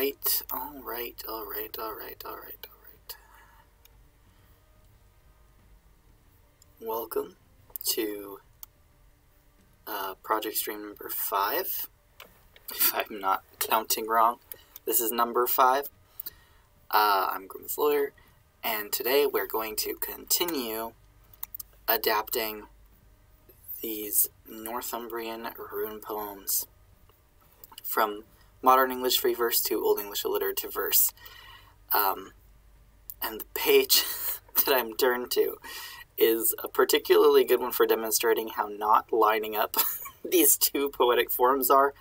Alright. Welcome to project stream number 5. If I'm not counting wrong, this is number 5. I'm Grimm's Lawyer, and today we're going to continue adapting these Northumbrian Rune Poems from Modern English free verse to Old English alliterative verse. And the page that I'm turned to is a particularly good one for demonstrating how not lining up these two poetic forms are.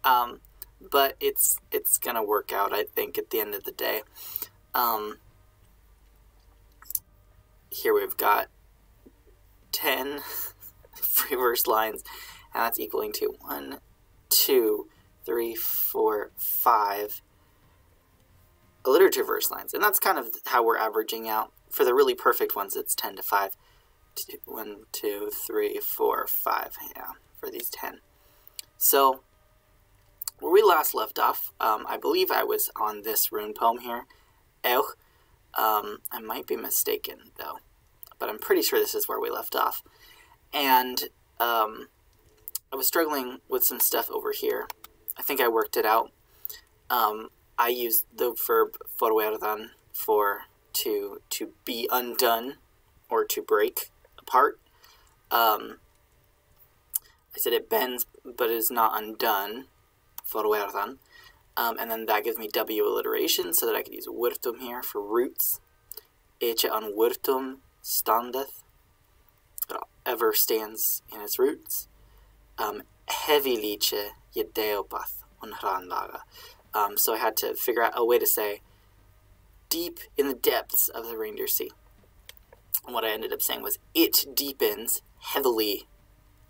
But it's gonna work out, I think, at the end of the day. Here we've got 10 free verse lines, and that's equaling to 1, 2, 3, 4, 5 alliterative verse lines. And that's kind of how we're averaging out. For the really perfect ones, it's 10 to 5. 1, 2, 3, 4, 5, yeah, for these 10. So, where we last left off, I believe I was on this rune poem here. I might be mistaken, though, but I'm pretty sure this is where we left off. And I was struggling with some stuff over here. I think I worked it out. I used the verb forwerdan for to be undone or to break apart. I said it bends but is not undone, forwerdan. And then that gives me W alliteration so that I could use wurtum here for roots. Ece an wurtum standeth, ever stands in its roots. Heavy liche yedeopath unhrandaga. So I had to figure out a way to say deep in the depths of the reindeer sea. And what I ended up saying was it deepens heavily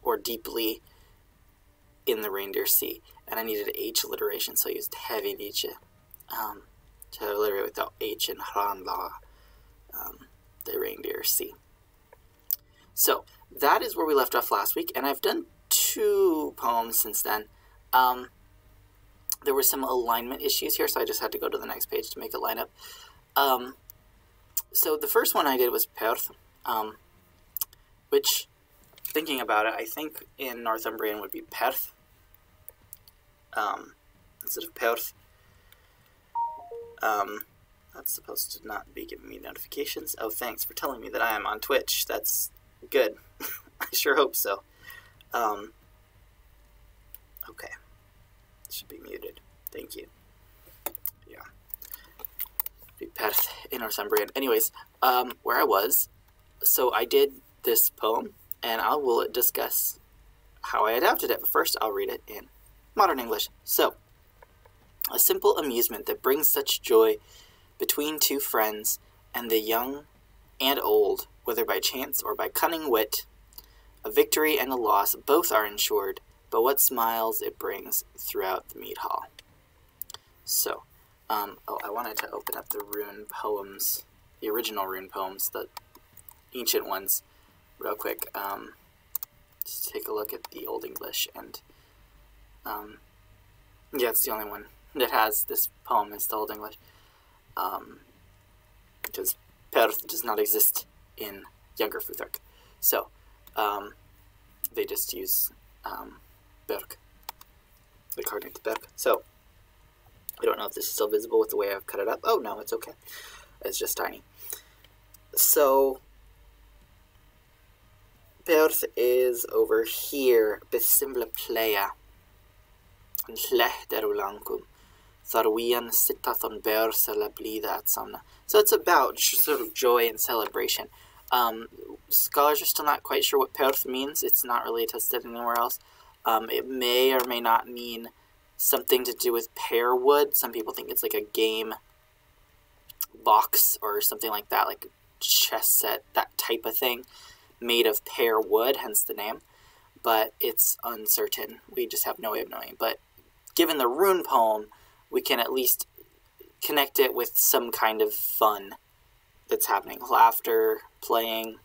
or deeply in the reindeer sea. And I needed H alliteration, so I used heavy liche to alliterate without H and hrandaga, the reindeer sea. So that is where we left off last week, and I've done 2 poems since then. There were some alignment issues here, so I just had to go to the next page to make it line up. So the first one I did was Perth, which, thinking about it, I think in Northumbrian would be Perth, instead of Perth. That's supposed to not be giving me notifications. Oh, thanks for telling me that I am on Twitch. That's good. I sure hope so. Okay. It should be muted. Thank you. Yeah. Be Perth in Northumbrian. Anyways, where I was, so I did this poem, and I will discuss how I adapted it. But first, I'll read it in modern English. So, a simple amusement that brings such joy between two friends, and the young and old, whether by chance or by cunning wit, a victory and a loss, both are ensured, but what smiles it brings throughout the mead hall. So, I wanted to open up the rune poems, the original rune poems, the ancient ones, real quick. Just take a look at the Old English, and, yeah, it's the only one that has this poem in the Old English, because Perth does not exist in Younger Futhark. So, they just use, Berg, the cognate Berg. So, I don't know if this is still visible with the way I've cut it up. Oh, no, it's okay. It's just tiny. So, Perth is over here. Besimbla playa. And hlehderulankum. Tharwian sitathon bersa la blida at samna. So it's about sort of joy and celebration. Scholars are still not quite sure what Perth means. It's not really tested anywhere else. It may or may not mean something to do with pear wood. Some people think it's like a game box or something like that, like a chess set, that type of thing, made of pear wood, hence the name. But it's uncertain. We just have no way of knowing. But given the rune poem, we can at least connect it with some kind of fun that's happening. Laughter, playing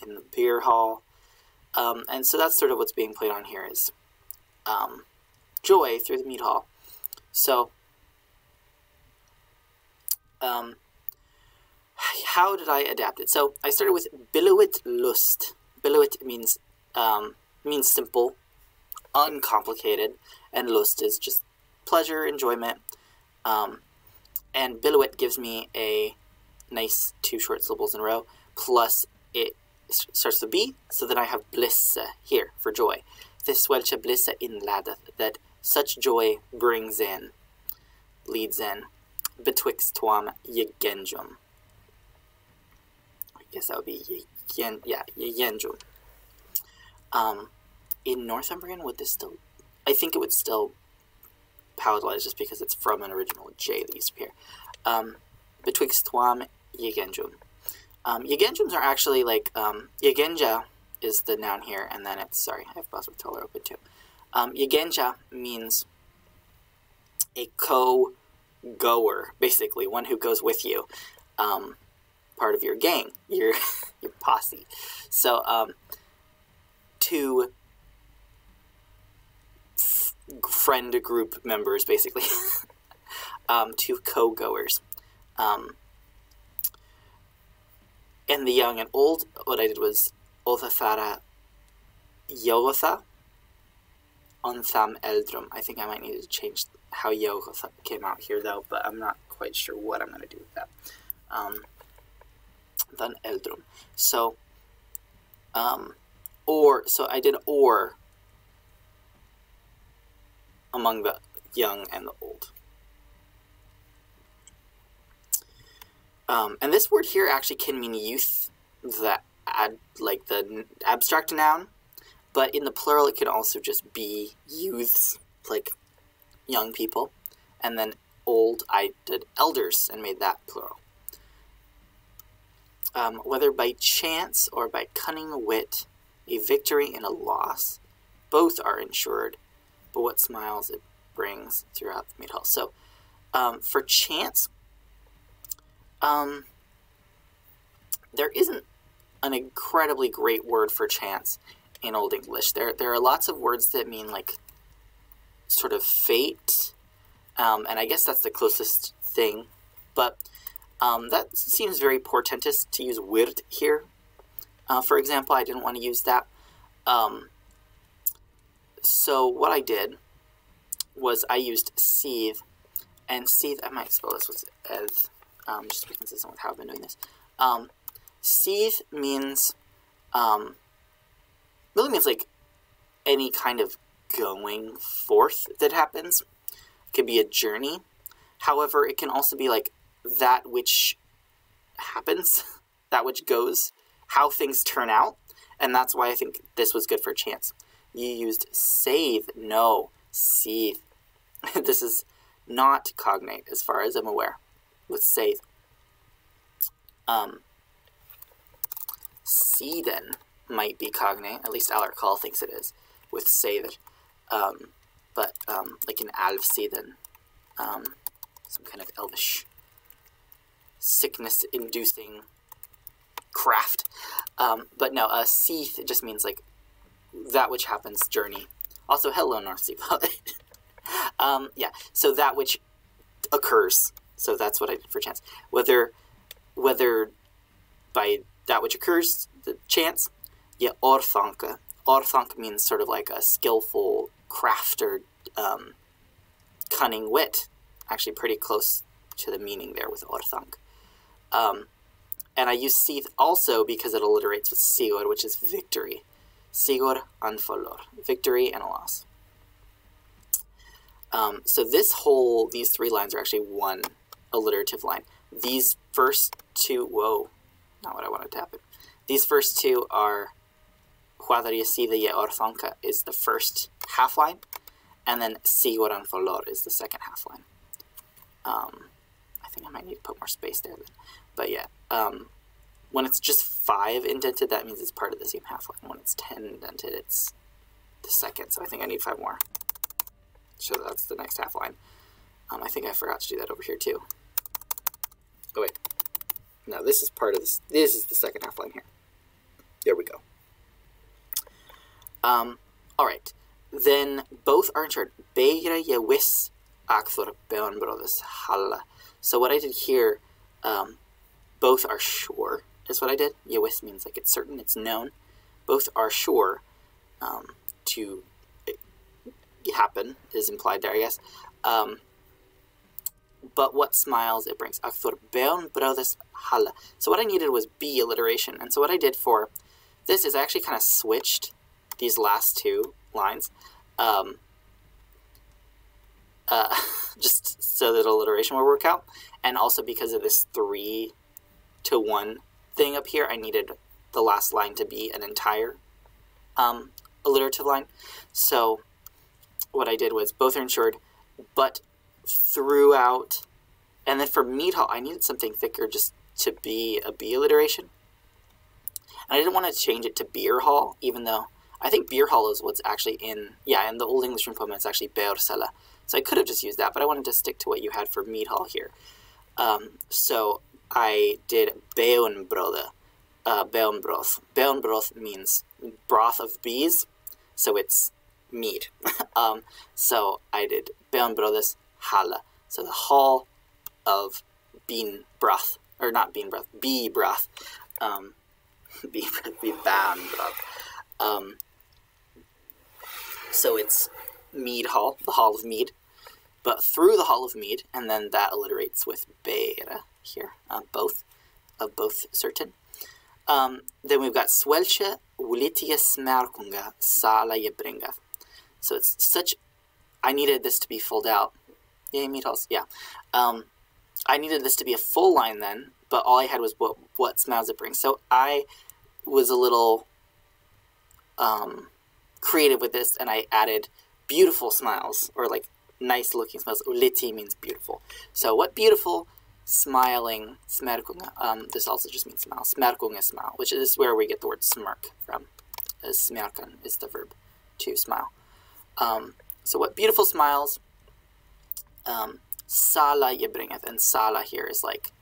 in the beer hall. And so that's sort of what's being played on here is joy through the mead hall. So Um, how did I adapt it? So I started with Billuit Lust. Billuit means simple, uncomplicated, and Lust is just pleasure, enjoyment. And Billuit gives me a nice 2 short syllables in a row, plus it starts with B, so then I have blisse here for joy. This welche blisse inladeth, that such joy brings in, leads in, betwixt tuam yegenjum. I guess that would be yegenjum. In Northumbrian, would this still, I think it would still palatalize just because it's from an original J that used to appear. Betwixt tuam yegenjum. Yegenjums are actually like, yegenja is the noun here, and then it's, sorry, I have buzzword teller open too. Yegenja means a co-goer, basically, one who goes with you, part of your gang, your posse. So, two friend group members, basically, two co-goers. And the young and old, what I did was Othathara Yogotha Ontham Eldrum. I think I might need to change how Yogotha came out here, though, but I'm not quite sure what I'm going to do with that. Then Eldrum. So, so I did or among the young and the old. And this word here actually can mean youth, like the abstract noun, but in the plural it can also just be youths, like young people, and then old, I did elders and made that plural. Whether by chance or by cunning wit, a victory and a loss, both are ensured, but what smiles it brings throughout the mead hall. So, for chance, there isn't an incredibly great word for chance in Old English. There are lots of words that mean, like, sort of fate, and I guess that's the closest thing, but that seems very portentous to use wird here. For example, I didn't want to use that. So what I did was I used seethe, and seethe, I might spell this with eth, just to be consistent with how I've been doing this. Seethe means, really means like any kind of going forth that happens. It could be a journey. However, it can also be like that which happens, that which goes, how things turn out. And that's why I think this was good for chance. You used save, no, seethe. This is not cognate as far as I'm aware with save. Seeden might be cognate, at least Alarcall thinks it is, with save it. But like an alfseeden, some kind of elvish sickness-inducing craft. But no, seethe just means like that which happens, journey. Also, hello, North Sea Pilot. Yeah, so that which occurs. So that's what I did for chance. Whether by that which occurs, the chance, yeah, orthanka. Orthank means sort of like a skillful craft or cunning wit. Actually pretty close to the meaning there with orthank. And I use seethe also because it alliterates with sigor, which is victory. Sigor and folor. Victory and a loss. So these 3 lines are actually one alliterative line. These first 2, whoa, not what I wanted to happen. These first 2 are Huadaria Sida Ye Orthanka is the first half line, and then Sigor and Folor is the second half line. I think I might need to put more space there then. But yeah, when it's just 5 indented, that means it's part of the same half line. When it's 10 indented, it's the second, so I think I need 5 more. So that's the next half line. I think I forgot to do that over here too. Oh wait, no, this is part of this. This is the second half line here. There we go. All right, then both are insured. Beira ye wis akthor beon brothers halla. So what I did here both are sure, is what I did. Yewis means like it's certain, it's known. Both are sure to happen, is implied there, I guess. But what smiles it brings. Actor beon brothers hala. So what I needed was B alliteration. And so what I did for this is I actually kind of switched these last two lines. Just so that alliteration would work out. And also because of this 3 to 1 thing up here, I needed the last line to be an entire alliterative line. So what I did was both are insured, but throughout, and then for mead hall, I needed something thicker just to be a B alliteration. And I didn't want to change it to beer hall, even though I think beer hall is what's actually in the Old English Rune Poem, it's actually beorsala. So I could have just used that, but I wanted to stick to what you had for mead hall here. So I did beonbrode, beonbroth. Beonbroth means broth of bees, so it's mead. So I did beonbrodes hala, so the hall of bean broth, or not bean broth, bee broth, bee ban broth. So it's mead hall, the hall of mead, but through the hall of mead, and then that alliterates with beira here, both certain. Then we've got swelche ulitia smerkunga sala jebringa. So it's such, I needed this to be filled out. Yay, meat halls, yeah. I needed this to be a full line then, but all I had was what smiles it brings. So I was a little creative with this, and I added beautiful smiles, or like nice looking smiles. Uliti means beautiful. So what beautiful smiling smerkunga, this also just means smile. Smerkunga, smile, which is where we get the word smirk from. Smerkan is the verb to smile. So what beautiful smiles, sala jebringeth, and sala here is like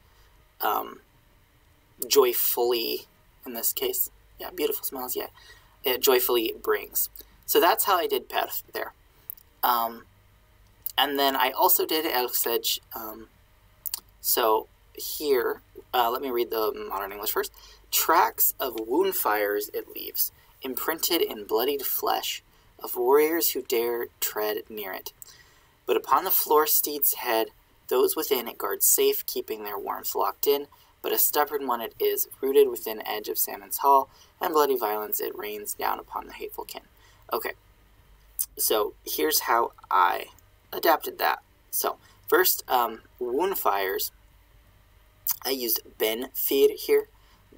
joyfully, in this case. Yeah, beautiful smiles, yeah. It joyfully brings. So that's how I did perth there. And then I also did elksej. So here, let me read the modern English first. Tracks of wound fires it leaves, imprinted in bloodied flesh, of warriors who dare tread near it. But upon the floor steed's head, those within it guard safe, keeping their warmth locked in. But a stubborn one it is, rooted within edge of Salmon's Hall, and bloody violence it rains down upon the hateful kin. Okay, so here's how I adapted that. So first, wound fires, I used ben fir here.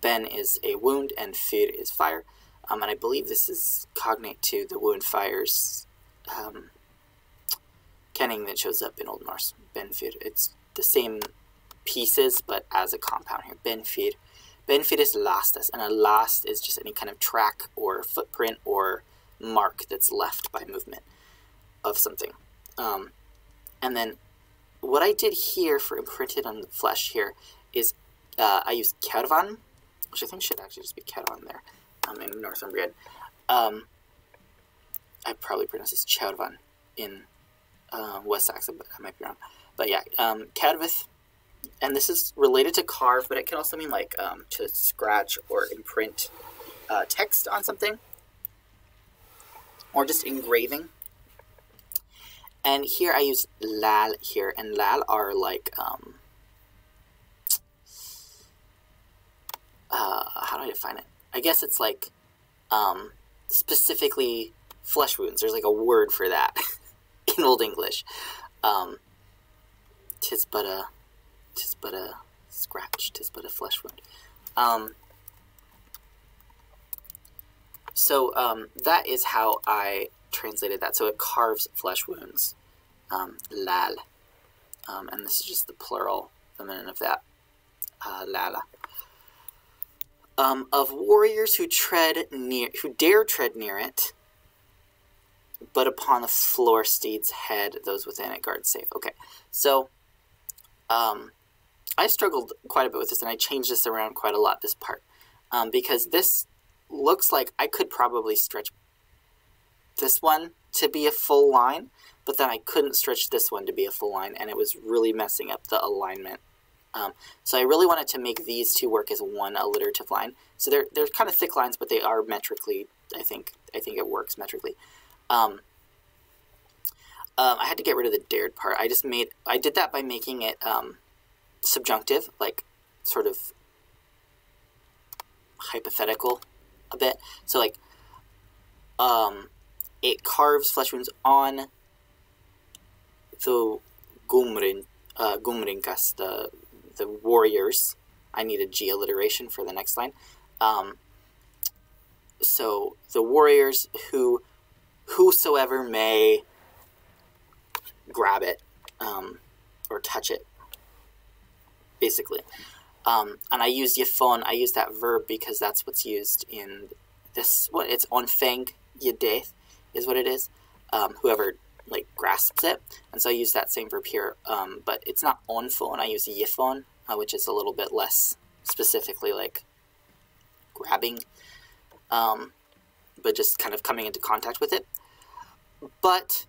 Ben is a wound and fir is fire. And I believe this is cognate to the wound fires kenning that shows up in Old Norse. Ben fir. It's the same pieces, but as a compound here. Ben fir. Ben fir is lastas, and a last is just any kind of track or footprint or mark that's left by movement of something. And then what I did here for imprinted on the flesh here is I used kervan, which I think should actually just be kervan there. In Northumbrian. I probably pronounce this Chaudvan in West Saxon, but I might be wrong. But yeah, Cadvith, and this is related to carve, but it can also mean like to scratch or imprint text on something, or just engraving. And here I use lal here, and lal are like, how do I define it? I guess it's like specifically flesh wounds. There's like a word for that in Old English. Tis but a scratch. Tis but a flesh wound. So that is how I translated that. So it carves flesh wounds. Lal. And this is just the plural feminine of that. Lala. Of warriors who dare tread near it, but upon the floor steed's head, those within it guard safe. Okay, so I struggled quite a bit with this, and I changed this around quite a lot, this part, because this looks like I could probably stretch this one to be a full line, but then I couldn't stretch this one to be a full line, and it was really messing up the alignment So I really wanted to make these two work as one alliterative line. So they're kind of thick lines, but they are metrically, I think it works metrically. I had to get rid of the dared part. I did that by making it subjunctive, like sort of hypothetical a bit. So like it carves flesh wounds on the Gumrinkas, the warriors. I need a G alliteration for the next line. So the warriors whosoever may grab it or touch it, basically. And I used yifon. I used that verb because that's what's used in this one. It's onfeng yedeth is what it is. Whoever like grasps it, and so I use that same verb here. But it's not onfon. I use yifon, which is a little bit less specifically like grabbing, but just kind of coming into contact with it. But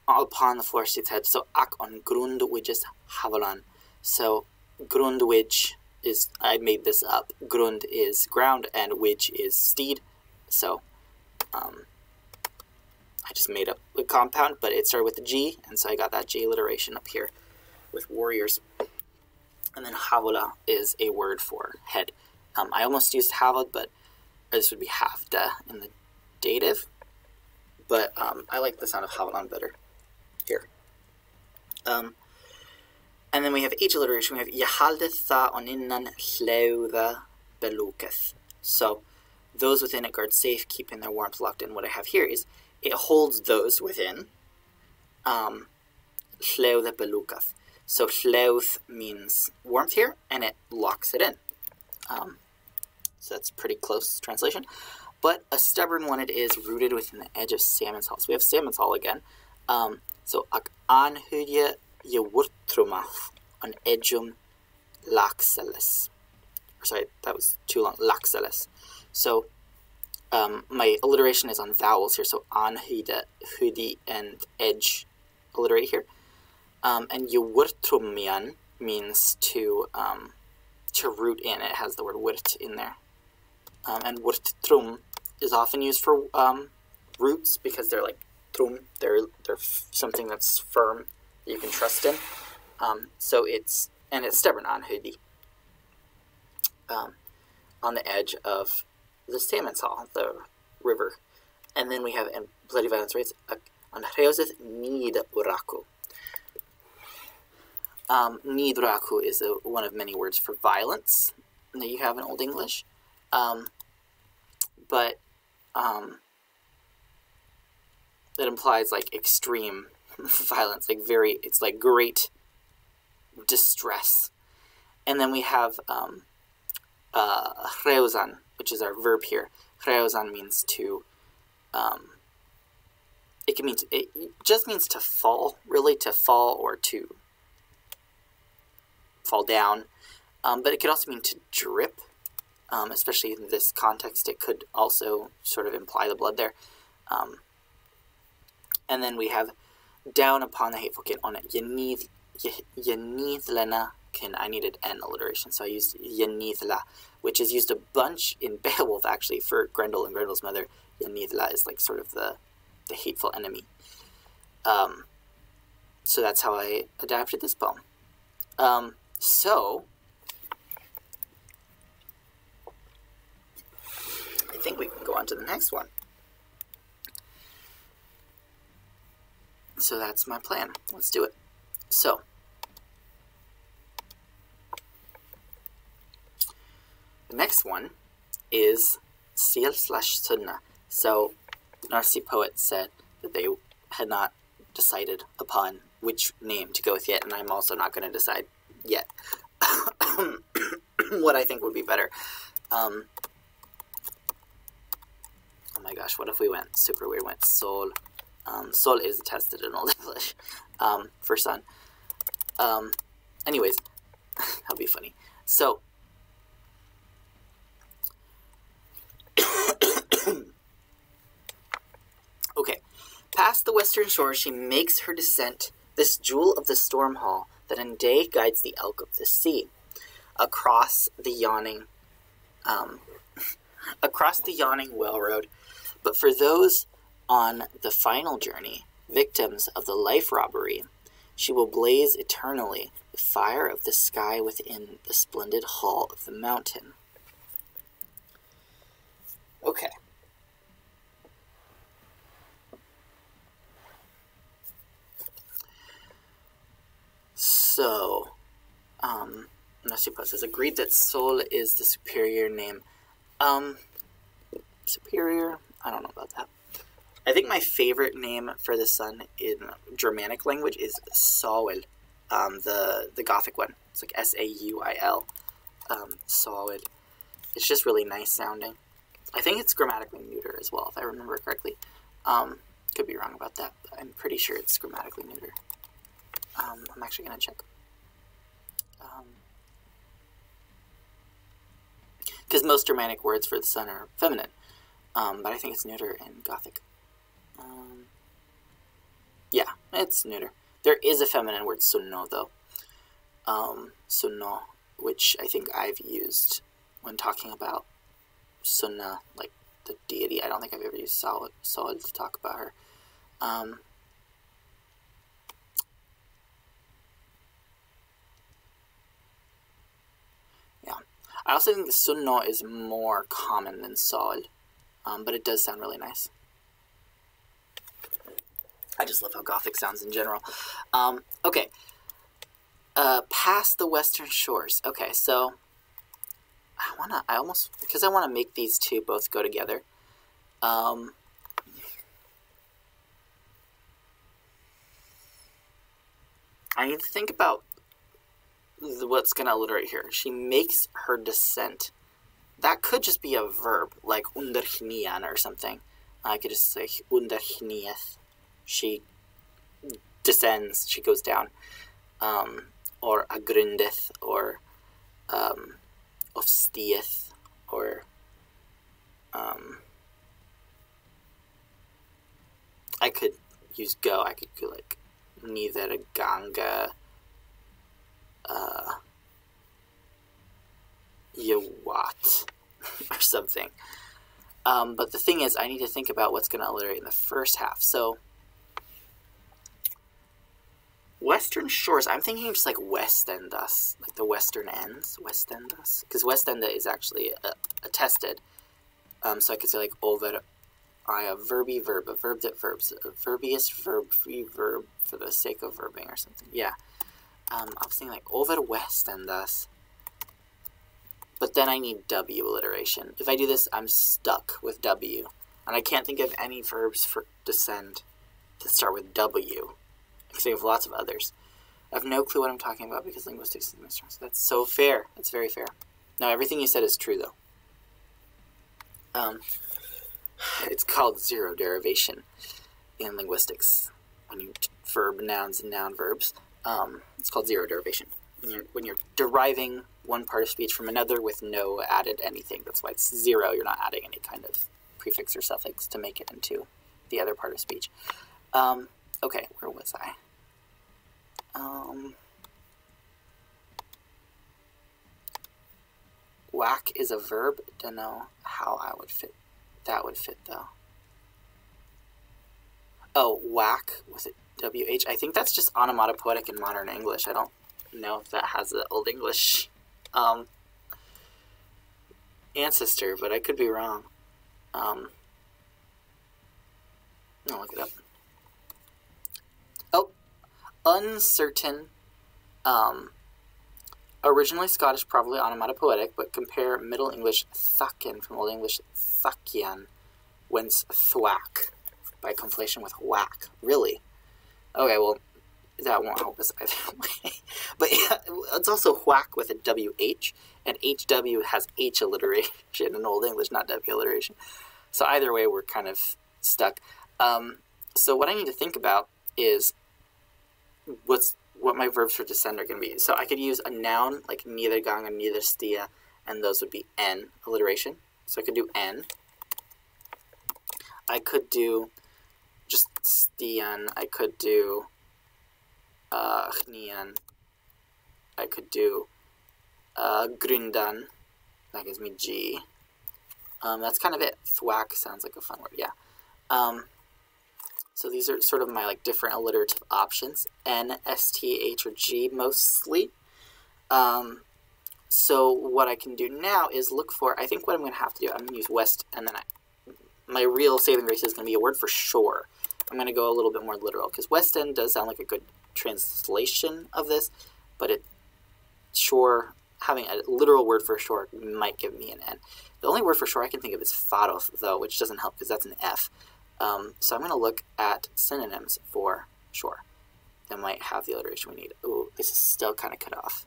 upon the floor seat's head, so ak on grund which is havalan. So grund which is, I made this up, grund is ground and which is steed. So I just made up a compound, but it started with a G, and so I got that G alliteration up here with warriors. And then havala is a word for head. I almost used havad, but this would be havda in the dative. But I like the sound of havalan better here. And then we have H alliteration. We have yahaldeth tha oninnan hleuda beluketh. So those within it guard safe, keeping their warmth locked in. What I have here is it holds those within. Hleuda beluketh. So hleuth means warmth here, and it locks it in. So that's pretty close translation. But a stubborn one it is, rooted within the edge of salmon's hull. So we have salmon's hull again. So ak anhudje je wurtrumaf on edgum laxeles. Sorry, that was too long. Laxeles. So my alliteration is on vowels here. So anhudje, hudi, and edge alliterate here. And je wurtrumian means to root in. It has the word wurt in there. And wurttrum is often used for roots because they're like trum. They're something that's firm that you can trust in. So it's stubborn on hudi, on the edge of the salmon's hall, the river. And then we have in bloody violence rates on hreoseth need uraku. Need uraku is one of many words for violence that you have in Old English. But that implies like extreme violence, like it's like great distress. And then we have hreozan, which is our verb here. Hreozan means to, it just means to fall, really, to fall or to fall down. But it could also mean to drip. Especially in this context, it could also sort of imply the blood there. And then we have down upon the hateful kin on it. Yenithlena kin. I needed an alliteration, so I used Yenithla, which is used a bunch in Beowulf, actually, for Grendel and Grendel's mother. Yenithla is like sort of the hateful enemy. So that's how I adapted this poem. So I think we can go on to the next one. So that's my plan. Let's do it. So the next one is Seal/Sunna. So Narsi poet said that they had not decided upon which name to go with yet, and I'm also not going to decide yet what I think would be better. Oh my gosh, what if we went super weird, went sol? Sol is attested in Old English for sun. Anyways, that'll be funny. So, okay. Past the western shore, she makes her descent, this jewel of the storm hall, that in day guides the elk of the sea across the yawning whale road. But for those on the final journey, victims of the life robbery, she will blaze eternally the fire of the sky within the splendid hall of the mountain. Okay. So, Nasipa says, agreed that Sol is the superior name. Superior? I don't know about that. I think my favorite name for the sun in Germanic language is Saul, the Gothic one. It's like S-A-U-I-L, Saul. It's just really nice sounding. I think it's grammatically neuter as well, if I remember correctly. Could be wrong about that, but I'm pretty sure it's grammatically neuter. I'm actually going to check. Because most Germanic words for the sun are feminine, but I think it's neuter in Gothic. Yeah, it's neuter. There is a feminine word, sunno, though. Sunno, which I think I've used when talking about Sunna, like the deity. I don't think I've ever used Solid to talk about her. Yeah. I also think the Sunno is more common than Solid, but it does sound really nice. I just love how Gothic sounds in general. Okay. Past the western shores. Okay, so I want to make these two both go together. I need to think about what's going to alliterate here. She makes her descent. That could just be a verb, like underhnian or something. I could just say underhnieth. She descends, she goes down. Or agrundeth, or ofstieth, or I could use go. I could go like neither ganga yawat or something. But the thing is, I need to think about what's going to alliterate in the first half. So western shores, I'm thinking just like westendas, like the western ends, westendas, because westenda is actually attested. So I could say like over a verby verb, a verb that verbs, a verbiest verb free verb for the sake of verbing or something. Yeah. I was thinking like over westendas, but then I need W alliteration. If I do this, I'm stuck with W, and I can't think of any verbs for descend that start with W. Because I have lots of others. I have no clue what I'm talking about because linguistics is my strong suit. That's so fair. That's very fair. No, everything you said is true, though. It's called zero derivation in linguistics. When you verb nouns and noun verbs, it's called zero derivation. When you're deriving one part of speech from another with no added anything. That's why it's zero. You're not adding any kind of prefix or suffix to make it into the other part of speech. Okay, where was I? Whack is a verb. Don't know how I would fit. That would fit though. Oh, whack with it. WH. I think that's just onomatopoetic in modern English. I don't know if that has an Old English ancestor, but I could be wrong. I'll look it up. Oh, uncertain. Originally Scottish, probably onomatopoetic, but compare Middle English thakin from Old English thakian, whence thwack, by conflation with whack. Really? Okay, well, that won't help us either way. But yeah, it's also whack with a WH, and HW has H alliteration in Old English, not W alliteration. So either way, we're kind of stuck. So what I need to think about is what my verbs for descend are going to be. So I could use a noun like neither gang and neither stia, and those would be N alliteration. So I could do N. I could do just stian. I could do chnian. I could do Grundan. That gives me G. That's kind of it. Thwack sounds like a fun word, yeah. So these are sort of my like different alliterative options. N, S, T, H, or G mostly. So what I can do now is look for, I think what I'm going to have to do, I'm going to use west, and then my real saving grace is going to be a word for shore. I'm going to go a little bit more literal, because West End does sound like a good translation of this, but shore, having a literal word for shore might give me an N. The only word for shore I can think of is faroth, though, which doesn't help because that's an F. So I'm going to look at synonyms for shore that might have the alliteration we need. Ooh, this is still kind of cut off.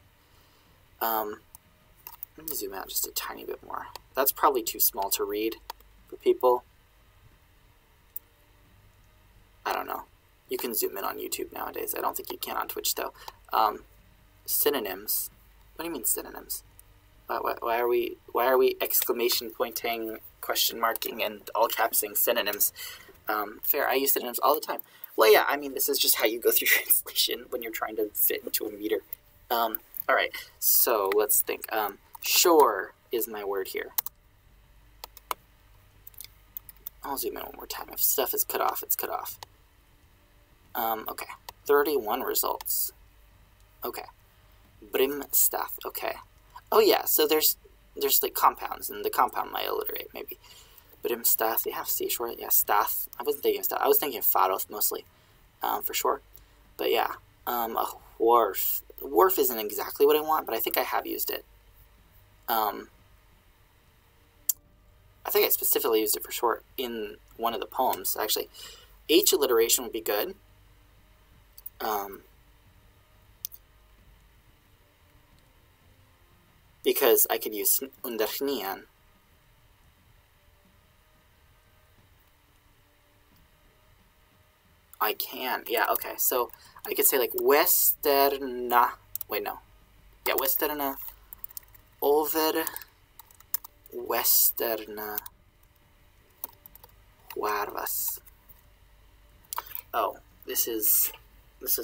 Let me zoom out just a tiny bit more. That's probably too small to read for people. I don't know. You can zoom in on YouTube nowadays. I don't think you can on Twitch, though. Synonyms. What do you mean synonyms? Why are we exclamation pointing, question marking, and all capsing synonyms? Fair, I use synonyms all the time. Well, yeah, I mean, this is just how you go through translation when you're trying to fit into a meter. Alright, so let's think. Shore is my word here. I'll zoom in one more time. If stuff is cut off, it's cut off. Okay. 31 results. Okay. Brimstath. Okay. Oh yeah, so there's like compounds, and the compound might alliterate, maybe. Brimstath, yeah, seashore, yeah, stath. I wasn't thinking of stath. I was thinking of faroth mostly, for sure. But yeah, a wharf. Wharf isn't exactly what I want, but I think I have used it. I think I specifically used it for short in one of the poems, actually. H alliteration would be good. Because I could use undernian. I can, yeah, okay. So I could say like westerna. Wait, no. Yeah, westerna over westerna huarvas. Oh, this is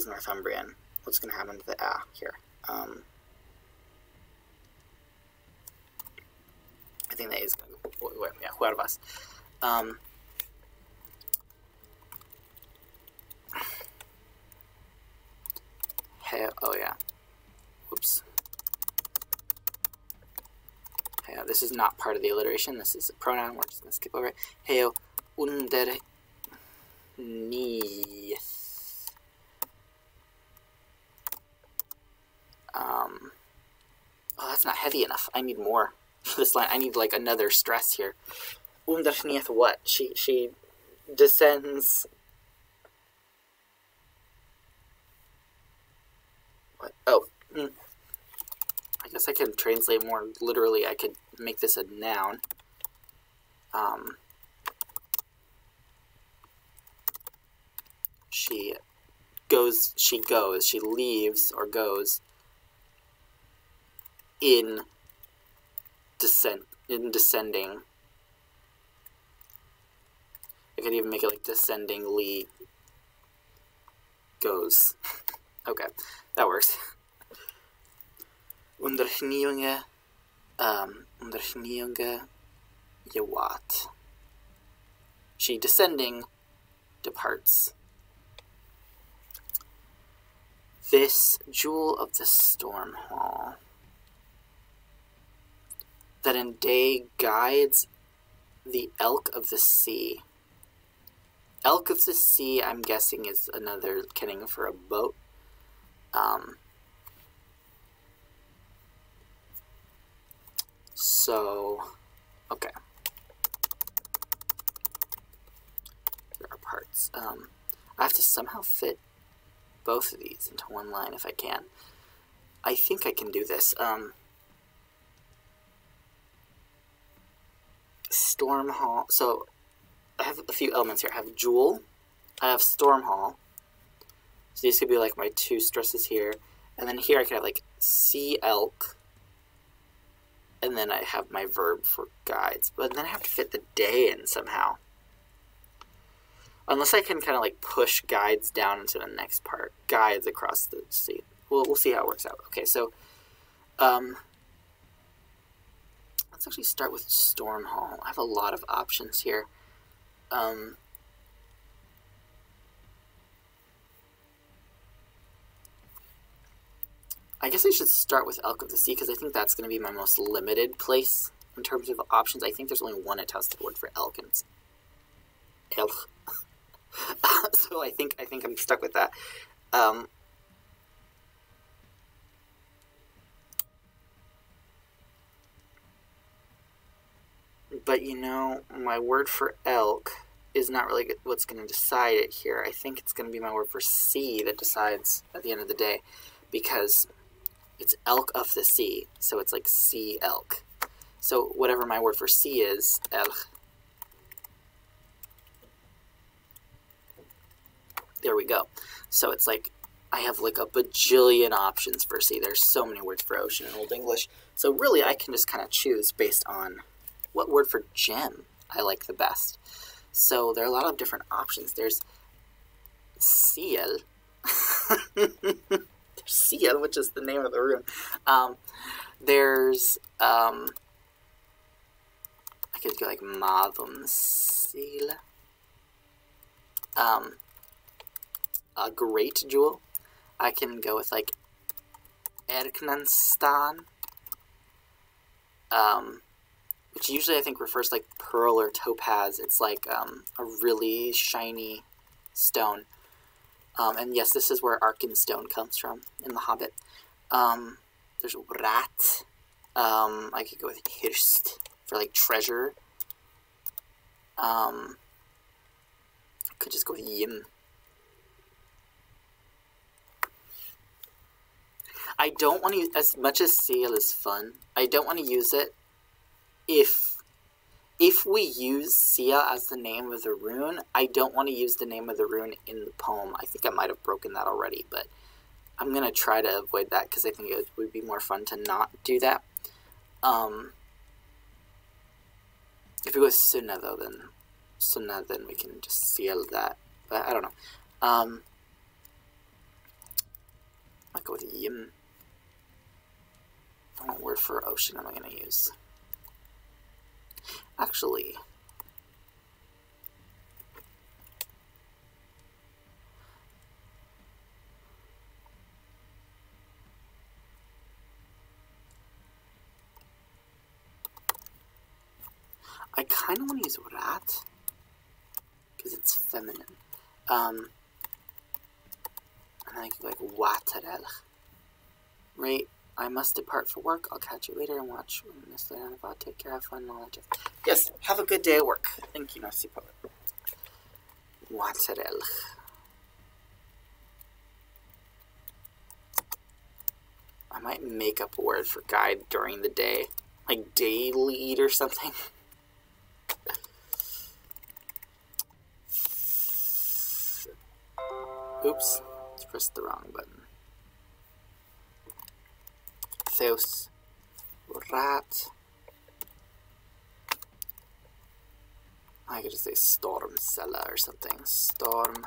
Northumbrian. What's going to happen to the A here? I think that is going to go, yeah, huarvas. Hey, oh yeah. Whoops. Hey, this is not part of the alliteration. This is a pronoun. We're just going to skip over it. Heo under nieth. Oh, that's not heavy enough. I need more for this line. I need like another stress here. Underneath what? She descends. What? Oh. I guess I can translate more literally. I could make this a noun. She leaves or goes in descending. I could even make it like descendingly goes. Okay, that works. Underkniunge jewat. She descending departs. This jewel of the storm hall that in day guides the elk of the sea. Elk of the sea, I'm guessing, is another kenning for a boat. So, okay. There are parts. I have to somehow fit both of these into one line if I can. I think I can do this. Storm hall. So I have a few elements here. I have jewel. I have storm hall. So these could be like my two stresses here. And then here I could have like sea elk. And then I have my verb for guides. But then I have to fit the day in somehow. Unless I can kind of like push guides down into the next part. Guides across the sea. we'll see how it works out. Okay, so let's actually start with Storm Hall. I have a lot of options here. I guess I should start with Elk of the Sea because I think that's going to be my most limited place in terms of options. I think there's only one attested word for elk, and it's elk. So I think I'm stuck with that. But you know, my word for elk is not really what's going to decide it here. I think it's going to be my word for sea that decides at the end of the day, because it's elk of the sea, so it's like sea elk. So whatever my word for sea is, elk. There we go. So it's like I have like a bajillion options for sea. There's so many words for ocean in Old English. So really I can just kind of choose based on what word for gem I like the best. So there are a lot of different options. There's seal. Seal, which is the name of the rune. There's I could go like Madum Seal. A great jewel. I can go with like Erknanstan, which usually I think refers to like pearl or topaz. It's like a really shiny stone. And yes, this is where Arkenstone comes from in The Hobbit. There's Rat. I could go with Hirst for like treasure. I could just go with Yim. I don't want to use, as much as seal is fun, I don't want to use it if we use Sia as the name of the rune. I don't want to use the name of the rune in the poem. I think I might have broken that already, but I'm going to try to avoid that because I think it would be more fun to not do that. If we go with Sunna, though, then we can just seal that. But I don't know. I'll go with Yim. What word for ocean am I going to use? Actually, I kind of want to use rat because it's feminine. And then I could go like waterel. Right? I must depart for work. I'll catch you later and watch this later. Take care. Have fun. Knowledge. Yes. Have a good day at work. Thank you, Nasi Poet. Waterel. I might make up a word for guide during the day, like day lead or something. Oops, pressed the wrong button. Theos, rat. I could just say storm cellar or something. Storm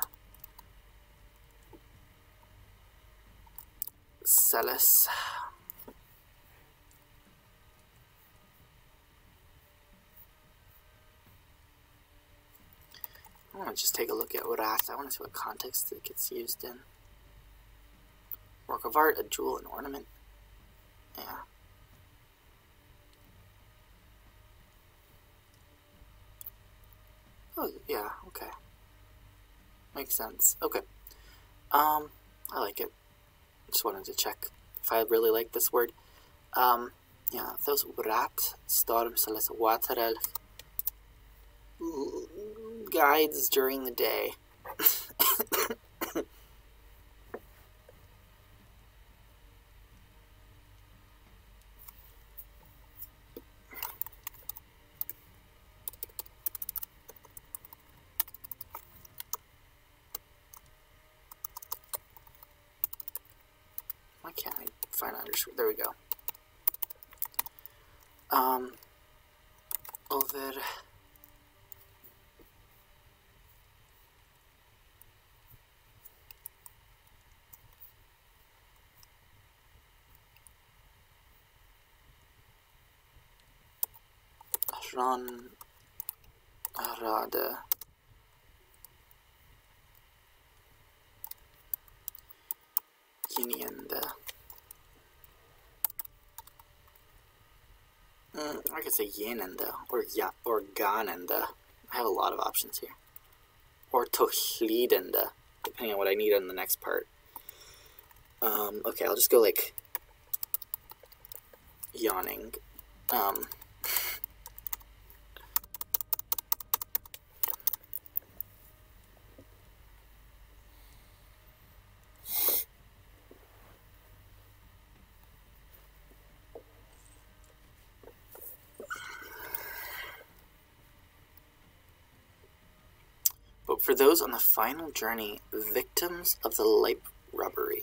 cellus. I want to just take a look at rat. I want to see what context it gets used in. Work of art, a jewel, an ornament. Yeah. Oh, yeah, okay. Makes sense. Okay. I like it. Just wanted to check if I really like this word. Yeah, those rat, storm, celeste, waterel. Guides during the day. Why can't I find underscore? There we go. Over. Från Arade. Geniende. I could say yenende or ganende. I have a lot of options here. Or tohlidende, depending on what I need in the next part. Okay, I'll just go like yawning. But for those on the final journey, victims of the light robbery.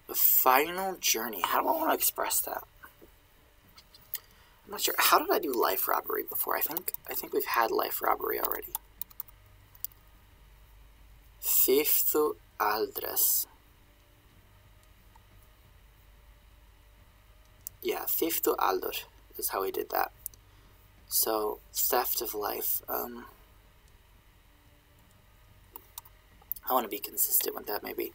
The final journey. How do I want to express that? I'm not sure. How did I do life robbery before? I think we've had life robbery already. Fiftu aldres. Yeah, fiftu aldor is how we did that. So, theft of life. I want to be consistent with that, maybe.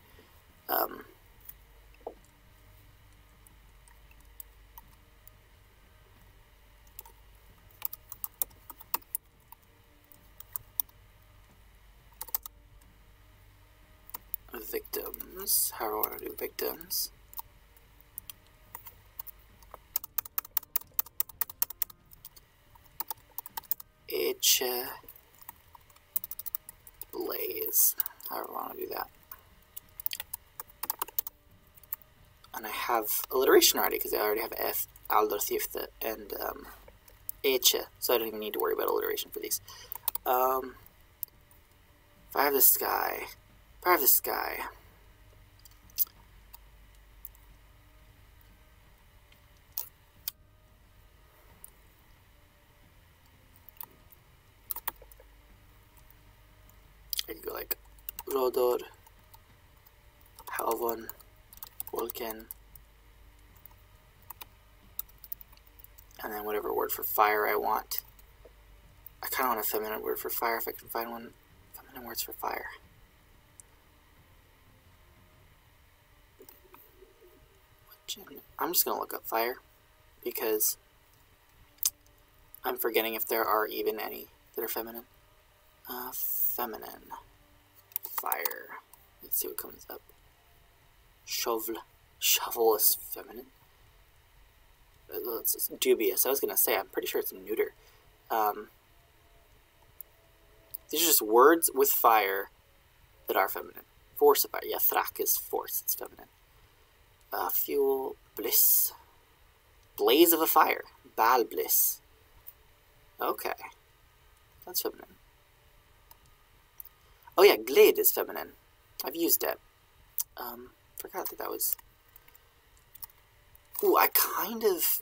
Victims. How do I want to do victims? Blaze. How do I want to do that? And I have alliteration already because I already have F, Aldor, Thifte, and Eche, so I don't even need to worry about alliteration for these. Fire of the Sky. Fire of the Sky. I could go like Rodor, Halvon, Vulcan, and then whatever word for fire I want. I kind of want a feminine word for fire if I can find one. Feminine words for fire. I'm just going to look up fire because I'm forgetting if there are even any that are feminine. Feminine. Fire. Let's see what comes up. Shovel. Shovel is feminine. It's dubious. I was going to say, I'm pretty sure it's neuter. These are just words with fire that are feminine. Force of fire. Yeah, thrak is force. It's feminine. Fuel. Bliss. Blaze of a fire. Bal bliss. Okay. That's feminine. Oh yeah, glade is feminine. I've used it. Forgot that that was... Ooh, I kind of...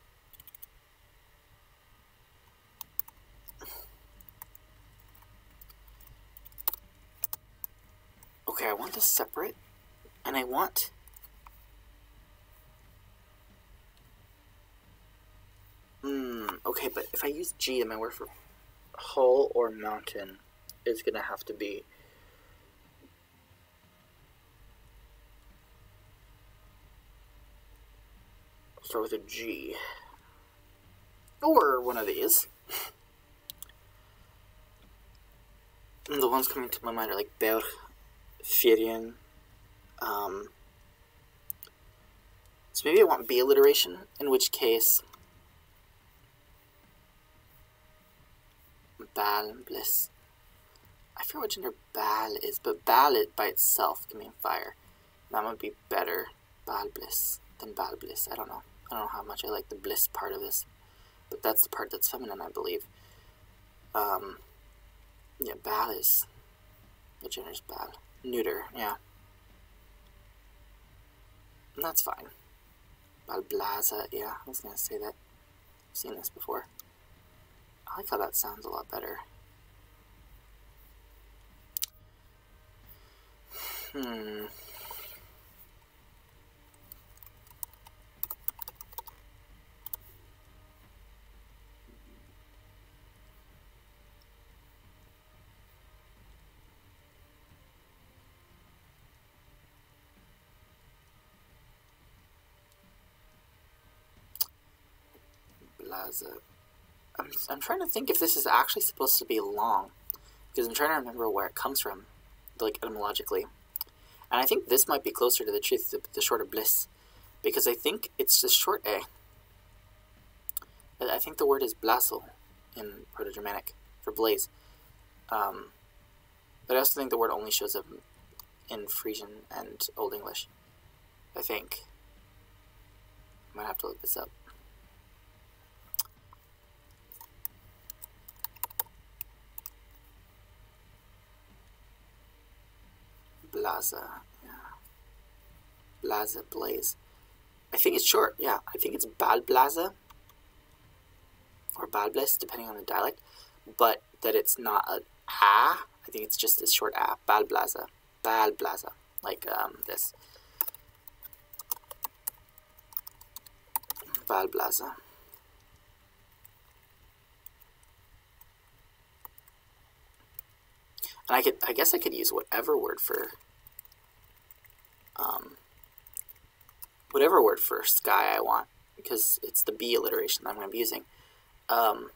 Okay, I want this separate, and I want... Okay, but if I use G, then my word for hull or mountain is gonna have to be... Start with a G. Or one of these. And the ones coming to my mind are like Berg, Ferien. So maybe I want B alliteration, in which case Bal and Bliss. I forget what gender Bal is, but Bal it by itself can mean fire. That would be better, Bal Bliss, than Bal Bliss. I don't know. I don't know how much I like the bliss part of this, but that's the part that's feminine, I believe. Yeah, Bal is, the gender's Bal. Neuter, yeah. And that's fine. Balblaza, yeah, I was going to say that. I've seen this before. I like how that sounds a lot better. Blaza. I'm trying to think if this is actually supposed to be long, because I'm trying to remember where it comes from, like etymologically. And I think this might be closer to the truth, the shorter bliss, because I think it's just short A. I think the word is blasel in Proto-Germanic for blaze. But I also think the word only shows up in Frisian and Old English. I think. I might have to look this up. Blaza, yeah. Blaza, blaze. I think it's short, yeah. I think it's Balblaza or Balbles, depending on the dialect, but that it's not a A. I think it's just this short A. Balblaza. Balblaza. Like this. Balblaza. And I guess I could use whatever word for sky I want, because it's the B alliteration that I'm going to be using. I'm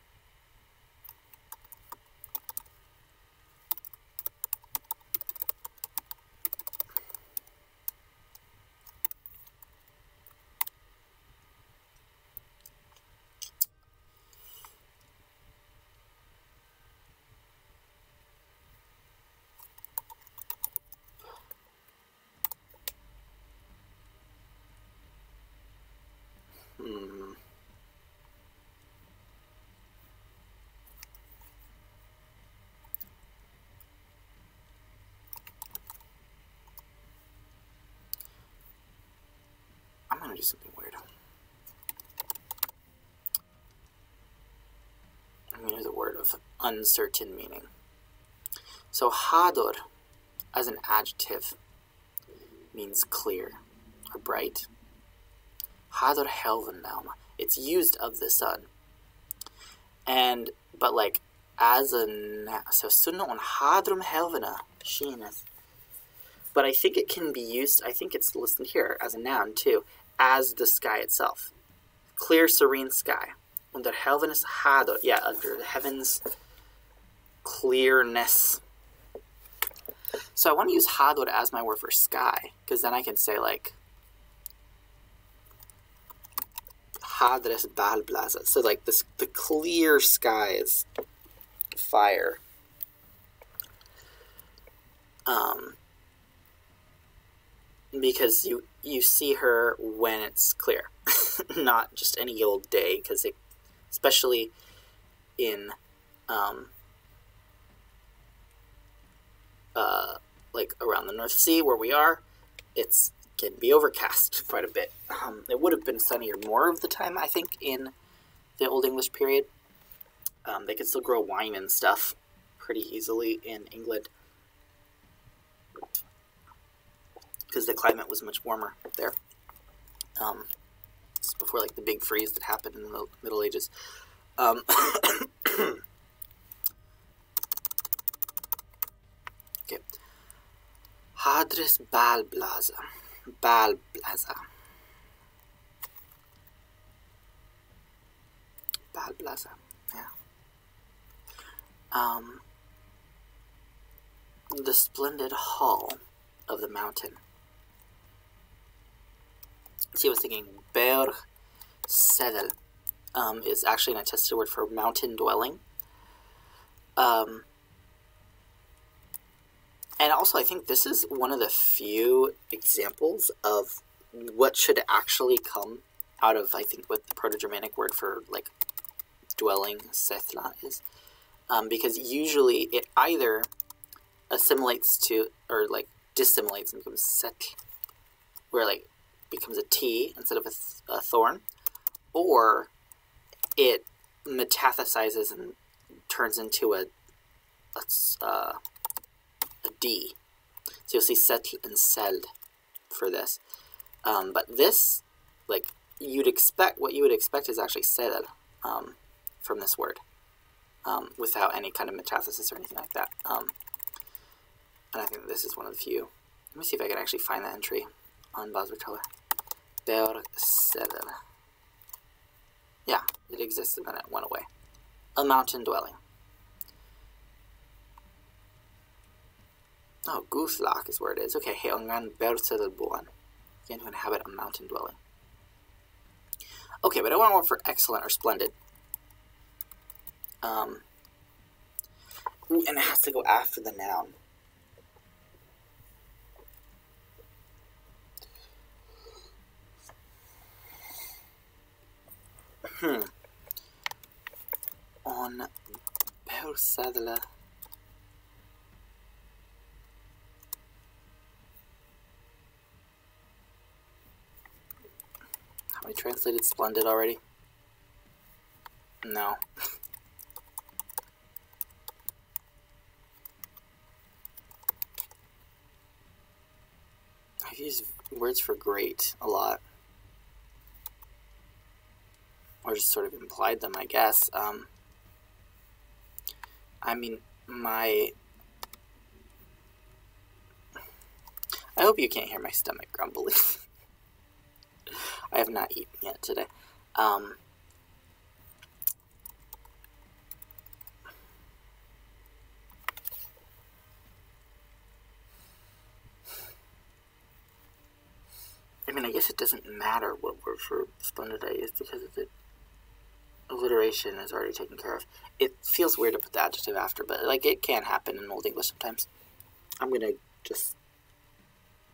going to do something weird. I'm going to use a word of uncertain meaning. So hador, as an adjective, means clear or bright. Hador helvenelma. It's used of the sun. But like as a so sunna on hadrum helvena sheeneth. But I think it can be used, I think it's listed here as a noun too, as the sky itself. Clear, serene sky. Under helvenes hador. Yeah, under the heavens clearness. So I want to use hador as my word for sky, because then I can say like hadres balblaza. So like this, the clear sky is fire. Because you see her when it's clear, not just any old day, because especially in like around the North Sea where we are, it can be overcast quite a bit. It would have been sunnier more of the time, I think, in the Old English period. They could still grow wine and stuff pretty easily in England, because the climate was much warmer there. It's before like the big freeze that happened in the Middle Ages. Okay. Hadres balblaza. Balblaza. Balblaza. Yeah. The splendid hall of the mountain. See, I was thinking Berg Sedel is actually an attested word for mountain dwelling. And also, I think this is one of the few examples of what should actually come out of, I think, what the Proto-Germanic word for, like, dwelling, Sethla, is. Because usually it either assimilates to, or, like, dissimilates and becomes Setl, where, like, becomes a T instead of a thorn, or it metathesizes and turns into a D. So you'll see setl and seld for this. But this, like, what you would expect is actually sel from this word, without any kind of metathesis or anything like that. And I think this is one of the few. Let me see if I can actually find that entry on Basvertaler. Bersedel. Yeah, it exists and then it went away. A mountain dwelling. Oh, Guthlach is where it is. Okay, Heongan Bersedel Boan. Again, to inhabit a mountain dwelling. Okay, but I want one for excellent or splendid. Ooh, and it has to go after the noun. On Bersedel. Have I translated splendid already? No. I've used words for great a lot. Or just sort of implied them, I guess. I mean, I hope you can't hear my stomach grumbling. I have not eaten yet today. I mean, I guess it doesn't matter what word for splendid I use because the alliteration is already taken care of. It feels weird to put the adjective after, but like it can happen in Old English sometimes. I'm gonna just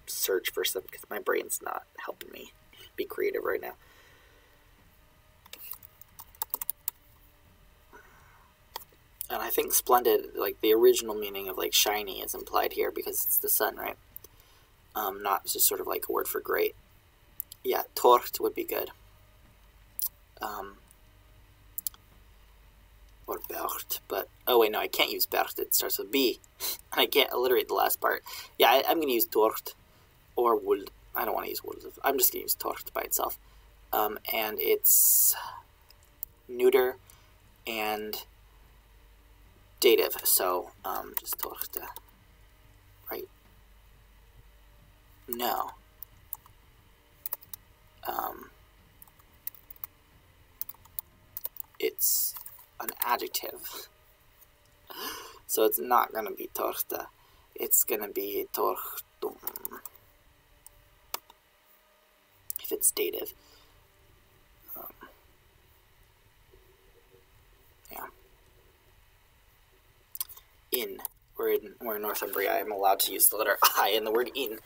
search for some because my brain's not helping me be creative right now. And I think splendid, like the original meaning of like shiny, is implied here because it's the sun, right? Not just sort of like a word for great. Yeah, tort would be good. Or bert, but oh wait, no, I can't use bert. It starts with B, and I can't alliterate the last part. Yeah, I'm gonna use tort or wold. I don't want to use wold. I'm just gonna use tort by itself. And it's neuter and dative. So just tort, right? No. It's an adjective. So it's not going to be torta. It's going to be tortum. If it's dative. Yeah. In. We're in Northumbria. I'm allowed to use the letter I in the word in.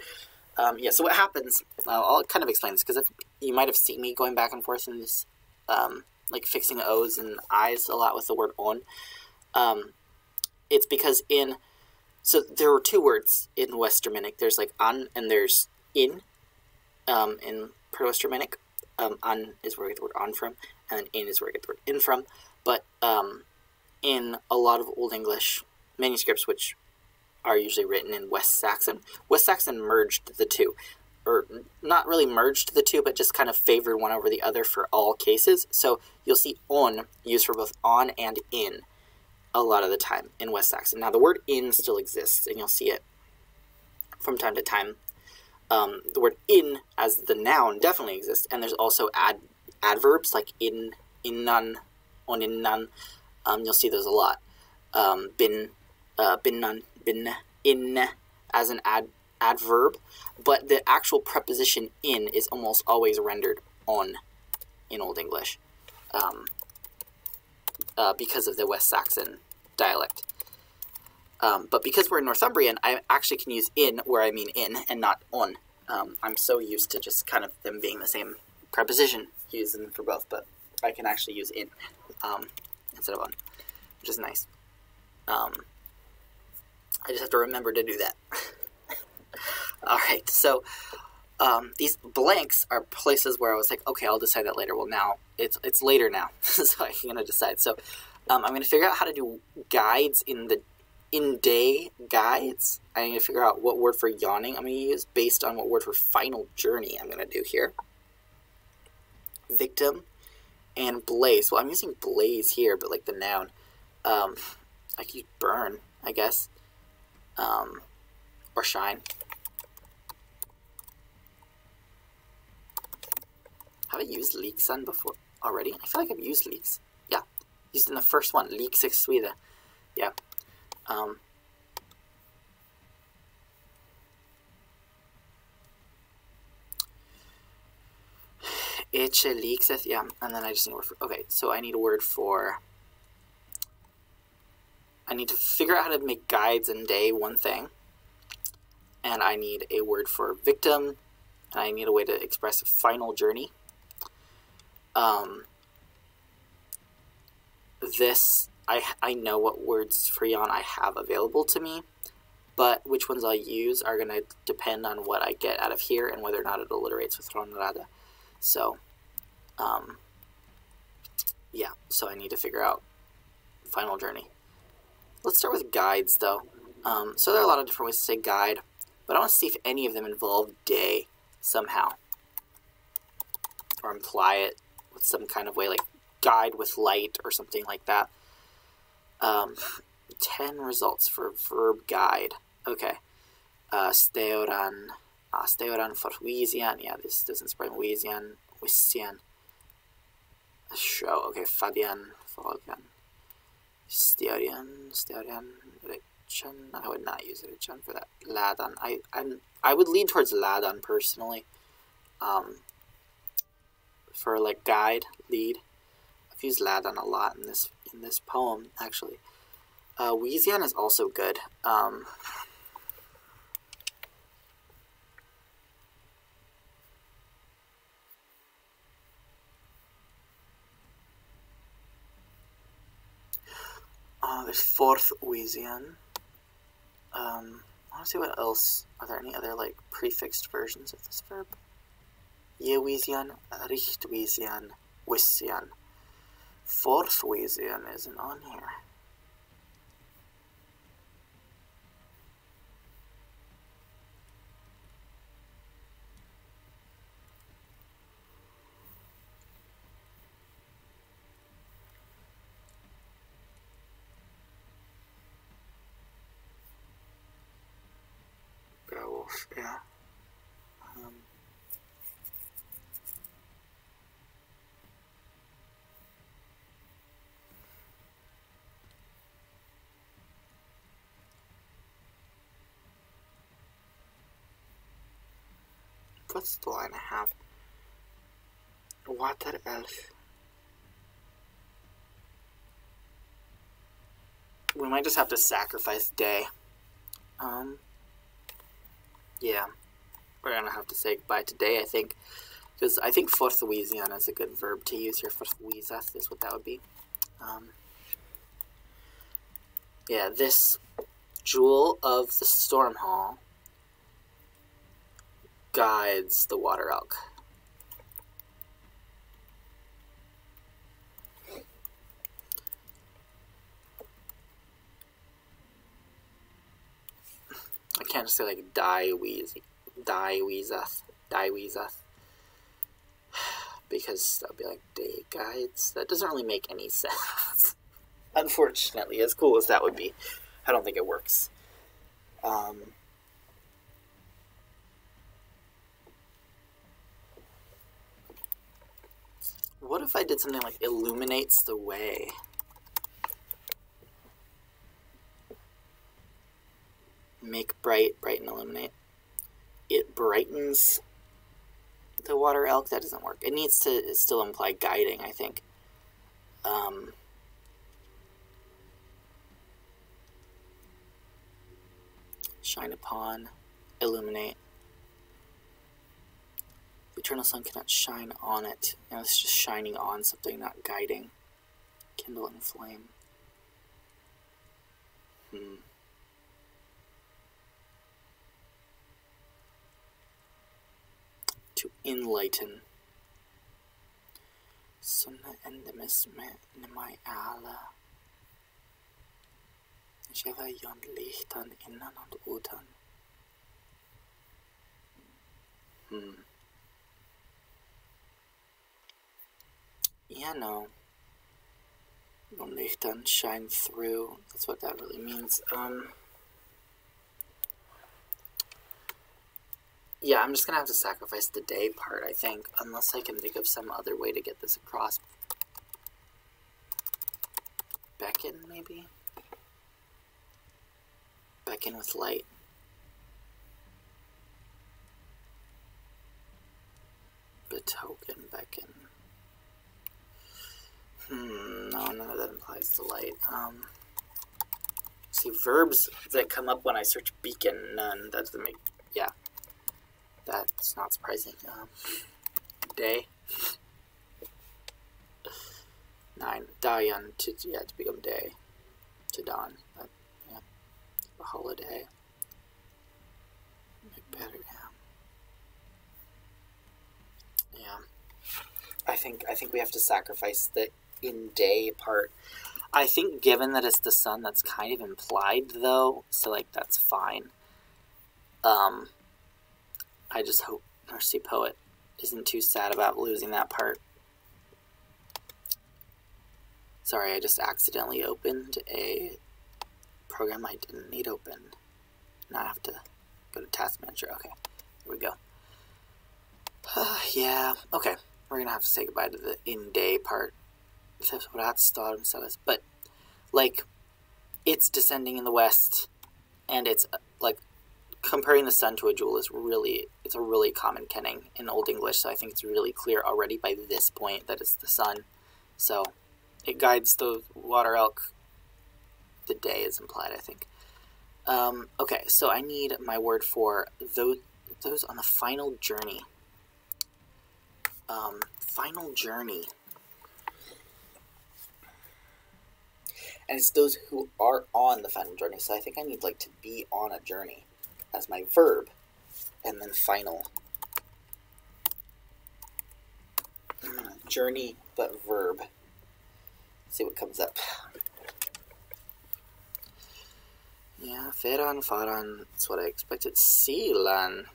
Yeah, so what happens, I'll kind of explain this, because you might have seen me going back and forth in this, like fixing O's and I's a lot with the word on. It's because so there were two words in West Germanic. There's like an and there's in Proto-West Germanic. An is where we get the word on from, and then in is where we get the word in from. But in a lot of Old English manuscripts, which are usually written in West Saxon merged the two. Or not really merged the two, but just kind of favored one over the other for all cases. So you'll see on used for both on and in a lot of the time in West Saxon. Now the word in still exists, and you'll see it from time to time. The word in as the noun definitely exists, and there's also adverbs like in, innan, on, innan. You'll see those a lot. Bin, binnan, bin, in as an adverb, but the actual preposition in is almost always rendered on in Old English because of the West Saxon dialect. But because we're in Northumbrian, I actually can use in where I mean in and not on. I'm so used to just kind of them being the same preposition, using them for both, but I can actually use in instead of on, which is nice. I just have to remember to do that. Alright, so these blanks are places where I was like, okay, I'll decide that later. Well, now it's later now, so I'm gonna decide. So I'm gonna figure out how to do guides in day guides. I need to figure out what word for yawning I'm gonna use based on what word for final journey I'm gonna do here. Victim and blaze. Well, I'm using blaze here, but like the noun. I could use burn, I guess, or shine. Have I used leaks on before already? I feel like I've used leaks. Yeah, used in the first one. Leaks exsuida. Yeah. Eche leakseth. Yeah, and then I just need a word for. Okay, so I need a word for. I need to figure out how to make guides in day one thing, and I need a word for victim, and I need a way to express a final journey. This, I know what words for yawn I have available to me, but which ones I'll use are going to depend on what I get out of here and whether or not it alliterates with ronrada. So, yeah, so I need to figure out final journey. Let's start with guides, though. So there are a lot of different ways to say guide, but I want to see if any of them involve day somehow, or imply it with some kind of way, like guide with light or something like that. 10 results for verb guide. Okay. Steoran for Louisiana. Yeah, this doesn't spell Louisiana. Wissian. Show. Okay, Fabian. Fabian. Steorian. Richan. I would not use Richan for that. Ladan. I would lean towards Ladan personally. For like guide, lead. I've used Ladan a lot in this poem, actually. Louisiana is also good. There's fourth Louisiana. I want to see what else. Are there any other like prefixed versions of this verb? Yewiesian, Richtwiesian, Wissian. Fourth Wiesian isn't on here. Werewolf, yeah. What's the line I have? Water elf. We might just have to sacrifice day. Yeah. We're gonna have to say goodbye to day, I think. Because I think forthuisian is a good verb to use here. Forthuiseth is what that would be. Yeah, this Jewel of the Storm Hall guides the water elk. I can't just say like die-weezeth, because that would be like day guides. That doesn't really make any sense. Unfortunately, as cool as that would be, I don't think it works. What if I did something like illuminates the way? Make bright, brighten, illuminate. It brightens the water elk. That doesn't work. It needs to still imply guiding, I think. Shine upon, illuminate. The eternal sun cannot shine on it. You know, it's just shining on something, not guiding. Kindle and flame. enlighten. Sonne endemis med mig alla. Jag var lichten innan och utan. Yeah, no. Lichten shine through. That's what that really means. Yeah, I'm just gonna have to sacrifice the day part, I think, unless I can think of some other way to get this across. Beckon, maybe? Beckon with light. Betoken, beckon. No, none of that implies the light. See, verbs that come up when I search beacon, none. That doesn't make, yeah. That's not surprising. Day. 9. Dayan, to become day. To dawn. Yeah. A holiday. Make better, yeah. I think we have to sacrifice the in day part. I think given that it's the sun, that's kind of implied though, so like that's fine. I just hope Mercy Poet isn't too sad about losing that part. Sorry, I just accidentally opened a program I didn't need open. Now I have to go to Task Manager. Okay, here we go. Yeah, okay. We're gonna have to say goodbye to the in-day part. But, like, it's descending in the west, and it's, like, comparing the sun to a jewel is really, it's a really common kenning in Old English, so I think it's really clear already by this point that it's the sun. So, it guides the water elk. The day is implied, I think. Okay, so I need my word for those on the final journey. Final journey. And it's those who are on the final journey, so I think I need, like, to be on a journey as my verb, and then final. Journey, but verb. Let's see what comes up. Yeah, faran, that's what I expected. Sealan,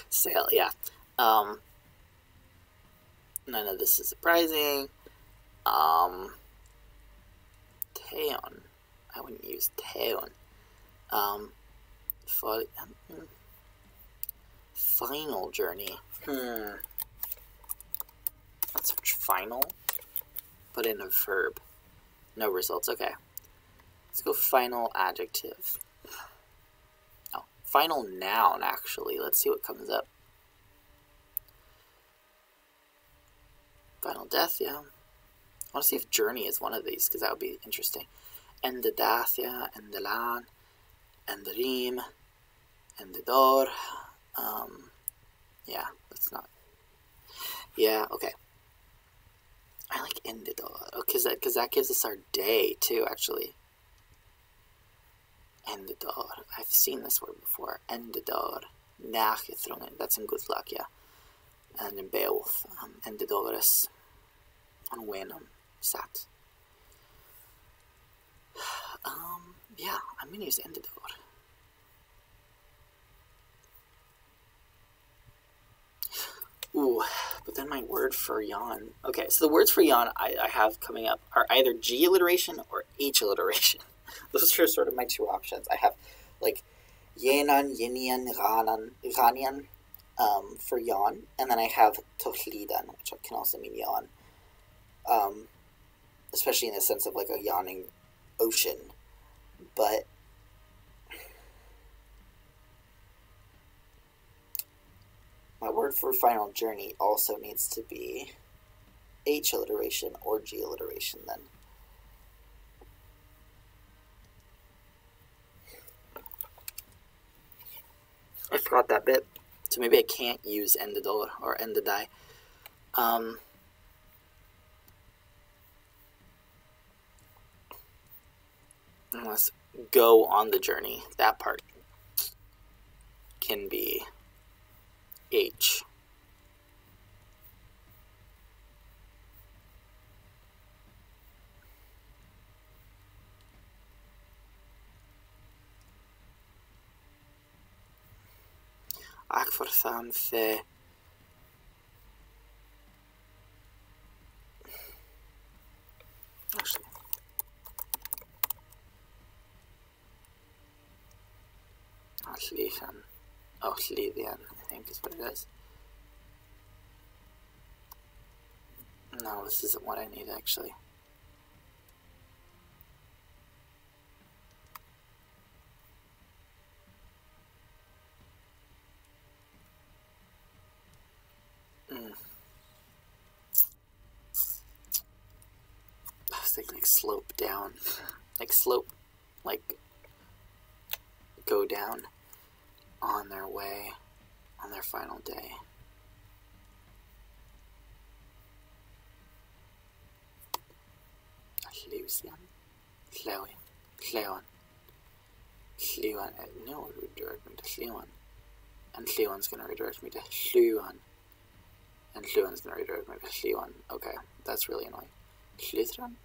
Sail, yeah. None of this is surprising. Teon. I wouldn't use Teon. Final journey. Let's search final. Put in a verb. No results. Okay. Let's go final adjective. Oh, final noun, actually. Let's see what comes up. Final death, yeah. I want to see if journey is one of these, because that would be interesting. Endedath, yeah. Endelan. Enderim. Endedor. Yeah, that's not. Yeah, okay. I like endedor, because that gives us our day, too, actually. Endedor. I've seen this word before. Endedor. Nachgetrunken. That's in good luck, yeah. And in Beowulf. Endedores. On Wenum. Sat. Yeah, I'm going to use endedor. Ooh, but then my word for yawn. Okay, so the words for yawn I have coming up are either G alliteration or H alliteration. Those are sort of my two options. I have, like, yenan, yinian, ranian for yawn, and then I have tochlidan, which can also mean yawn. Especially in the sense of, like, a yawning ocean. But my word for final journey also needs to be H alliteration or G alliteration then. I forgot that bit, so maybe I can't use endedor or endedai. Let's go on the journey. That part can be H. Ac fortham the actually Llyddian, I think is what it is. No, this isn't what I need actually. I was thinking like slope down. Like slope, like go down on their way, on their final day. Llewan. No, it would redirect me to Llewan. And Llewan's going to redirect me to Llewan. And Llewan's going to redirect me to Llewan. Okay, that's really annoying. Llethran?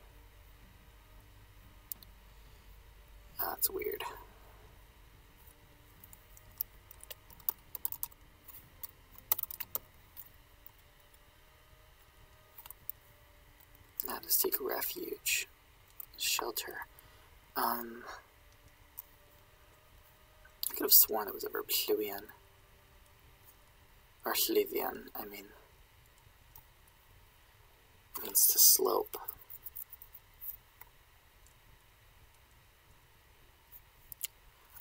That's weird. Now to seek refuge. Shelter. I could have sworn it was a verb Llewian. Or Llyddian, I mean. It means to slope.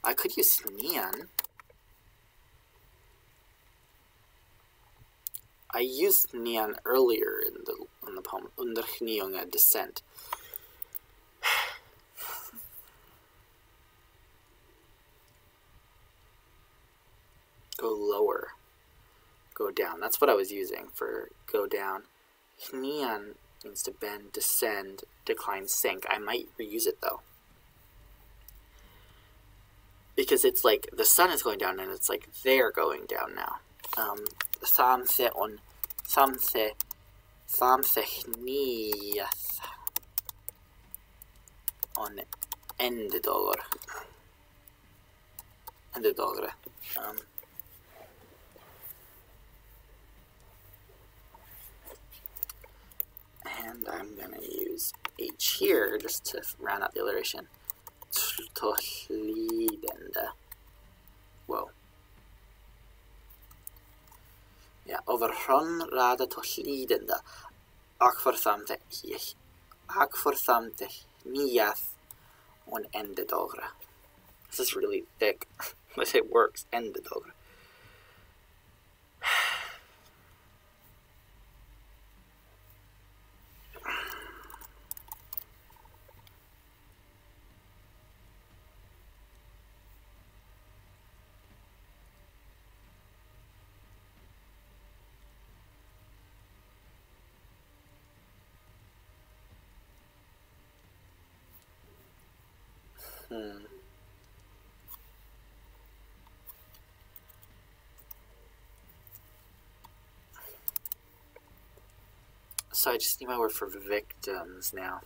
I could use neon. I used neon earlier in the poem, under Hniunga descent. Go lower. Go down. That's what I was using for go down. Hnian means to bend, descend, decline, sink. I might reuse it though. Because it's like the sun is going down and it's like they're going down now. Thamthe hniath on endedogr. Endedogre. And I'm going to use H here just to round out the alliteration. Tohlidende. Whoa. Yeah, overrun rada tohlidende. Akforthamte niath on endedogre. This is really thick, but it works. Endedogre. So I just need my word for victims now.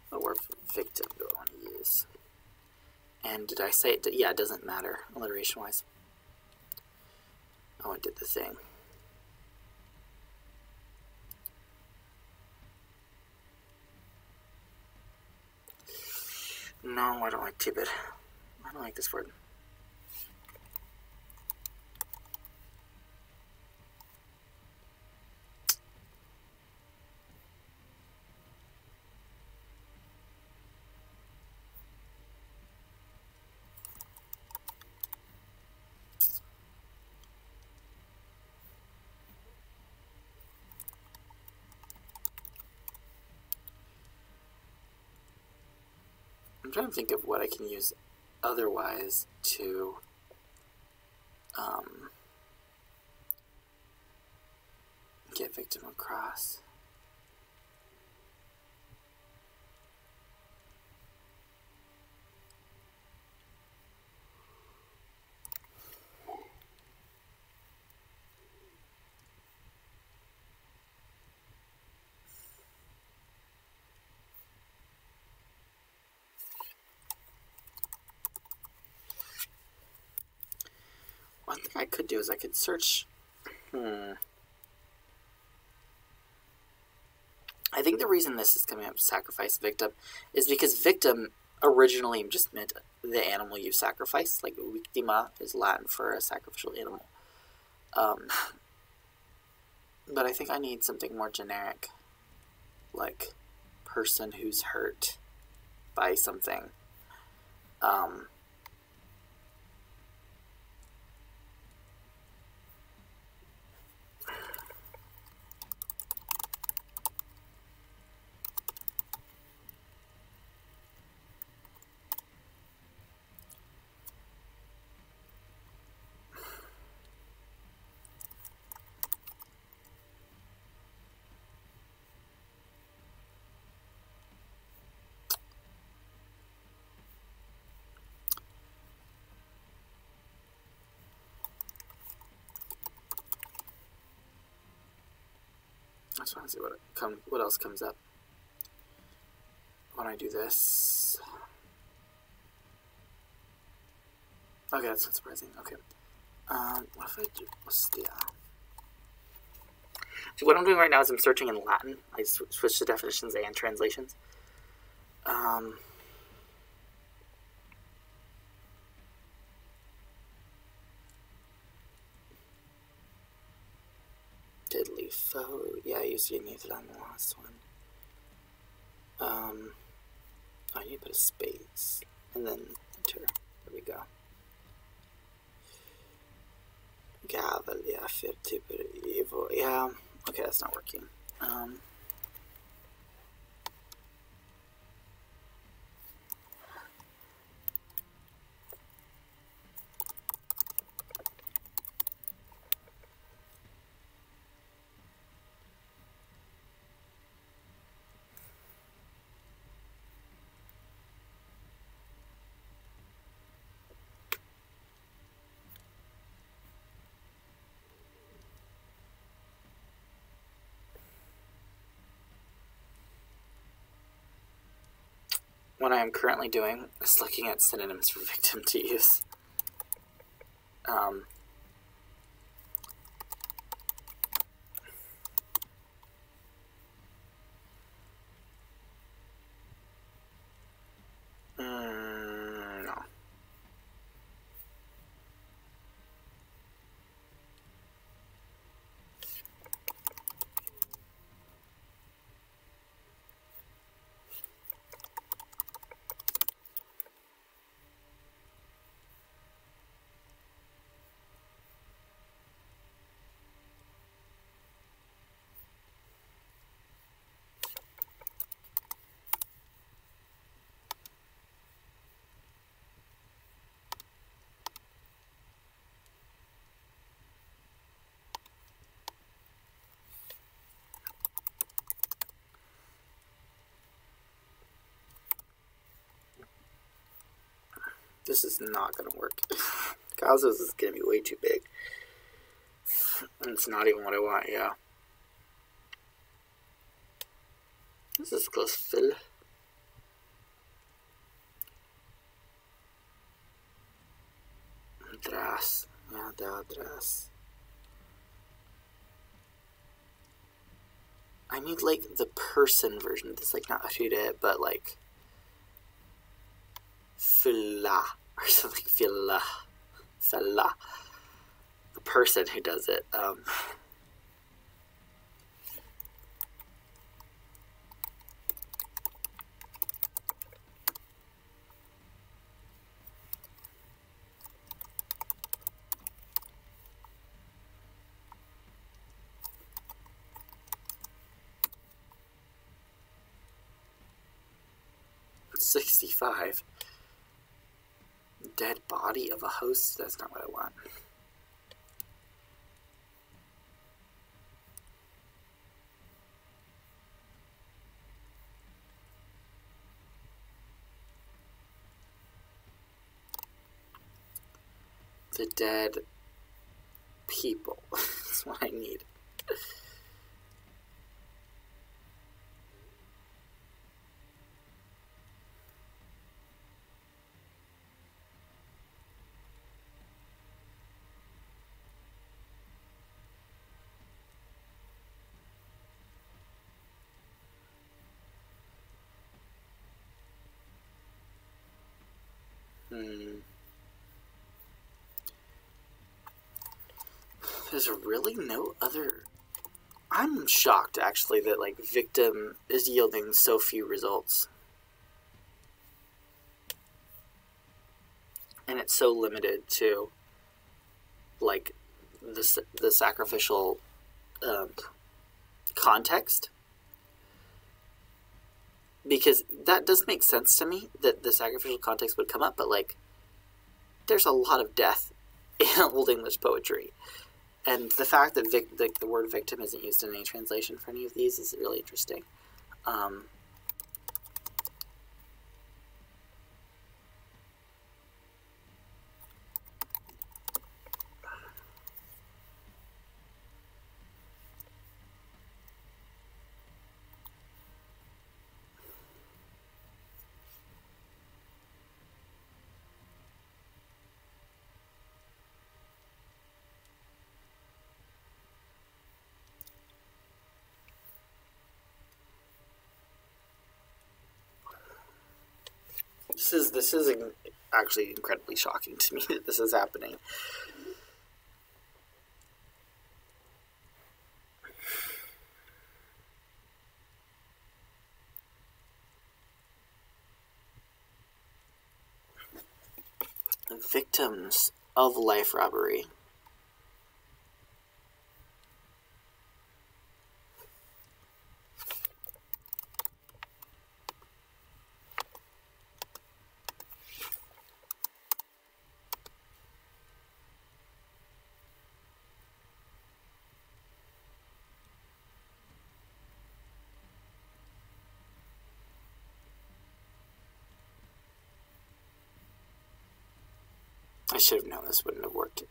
What word for victim do I want to use? And did I say it? Yeah, it doesn't matter, alliteration-wise. Oh, it did the thing. No, I don't like Tibet. I don't like this word. I'm trying to think of what I can use otherwise to get victim across. one thing I could do is I could search. I think the reason this is coming up, sacrifice victim, is because victim originally just meant the animal you sacrifice. Like victima is Latin for a sacrificial animal. But I think I need something more generic, like person who's hurt by something. I just want to see what else comes up when I do this. Okay, that's not surprising. Okay. What if I do Ostia? So what I'm doing right now is I'm searching in Latin. I switched to definitions and translations. Deadly foe. Yeah, I used to need it on the last one. I need to put a space and then enter. There we go. Gavel, yeah, typer evil. Yeah, okay, that's not working. What I am currently doing is looking at synonyms for victim to use. No. This is not going to work. Cosmos is going to be way too big. And it's not even what I want, yeah. This is close fill. Dras. Yeah, dras. I need, like, the person version of this. Like, not Ashire, but, like, Filla. Or something. Filla. The person who does it. 65. Dead body of a host? That's not what I want. The dead people. That's what I need. There's really no other... I'm shocked, actually, that, like, victim is yielding so few results. And it's so limited to, like, the sacrificial context. Because that does make sense to me, that the sacrificial context would come up, but, like, there's a lot of death in Old English poetry. And the fact that the word victim isn't used in any translation for any of these is really interesting. This is actually incredibly shocking to me that this is happening. The victims of life robbery. I should have known this wouldn't have worked.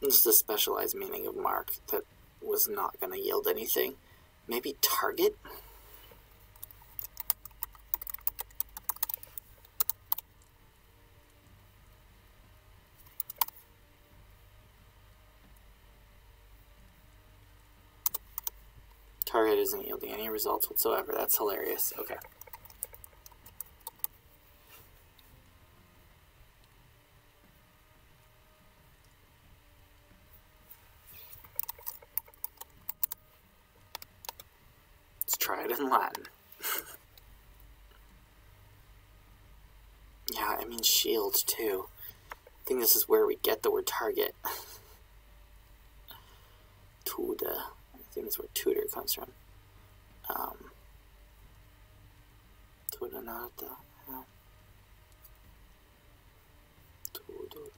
This is the specialized meaning of mark that was not going to yield anything. Maybe target? Target isn't yielding any results whatsoever. That's hilarious. Okay. Let's try it in Latin. Yeah, I mean shield too. I think this is where we get the word target. Tuda. I think that's where tutor comes from. Tudanata. Yeah. Tudur.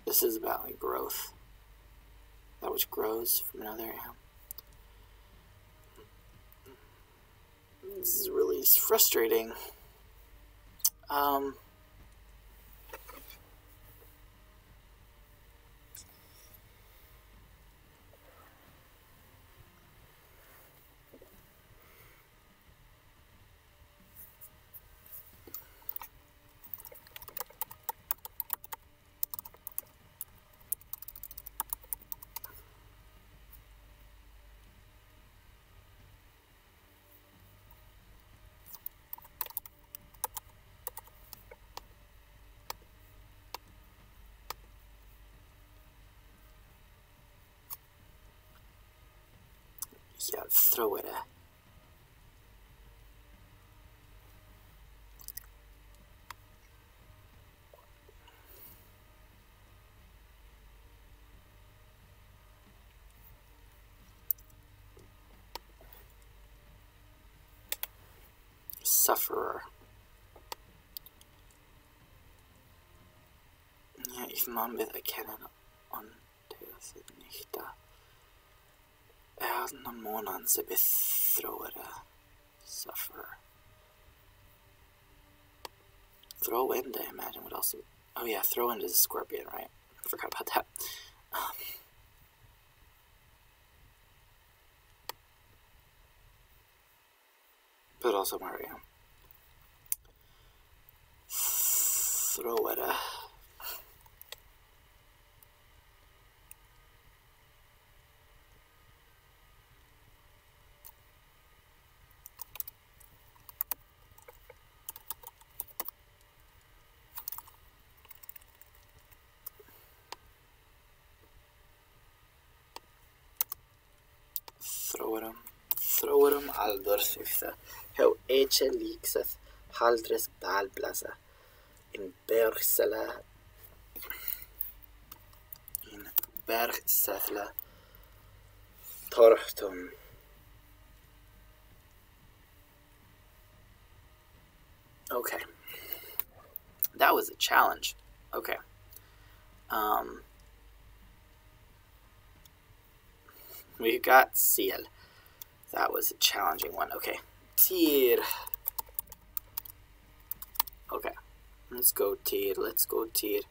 This is about like growth. That which grows from another. Yeah. This is really frustrating. Yeah, throw it at. Sufferer. Ja, ich man wird erkennen und der sig nicht da. Någon månad så betroede. Sufferer. Throw wind, I imagine, would also... Oh yeah, throw wind is a scorpion, right? I forgot about that. But also Mario. Throw it a... Tortum aldorthutha, how eche lixeth, haldres balblaza, in Bergsela, in Bergsethla, Tortum. Okay. That was a challenge. Okay. We got Seal. That was a challenging one. Okay. Tir. Okay. Let's go Tir. Let's go Tir.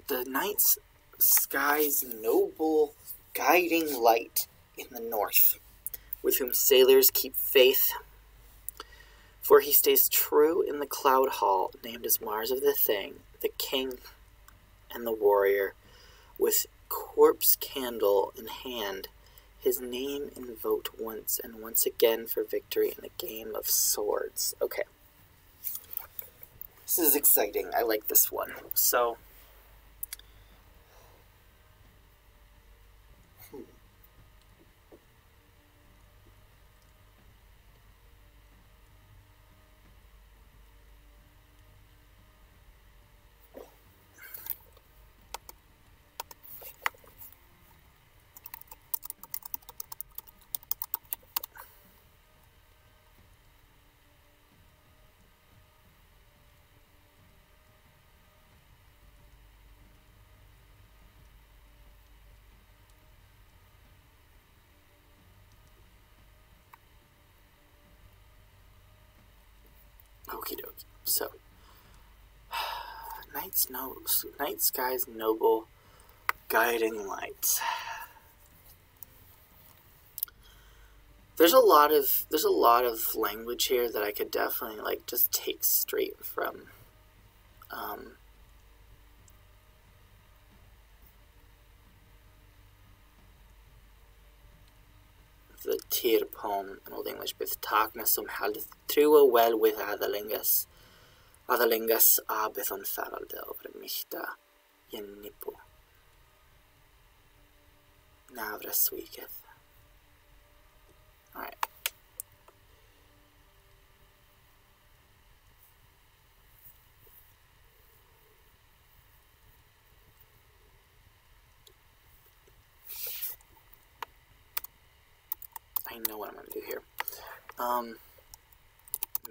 The night sky's noble guiding light in the north, with whom sailors keep faith. For he stays true in the cloud hall, named as Mars of the Thing, the king and the warrior, with corpse candle in hand, his name invoked once and once again for victory in a game of swords. Okay. This is exciting. I like this one. So, okie dokie. So, night sky's noble guiding light. There's a lot of language here that I could definitely like just take straight from the Tyr poem in Old English, with Takna som held trua well with Adalingas abeth on faralde over michta Jennipo Navra Sweeketh. Alright. I know what I'm going to do here.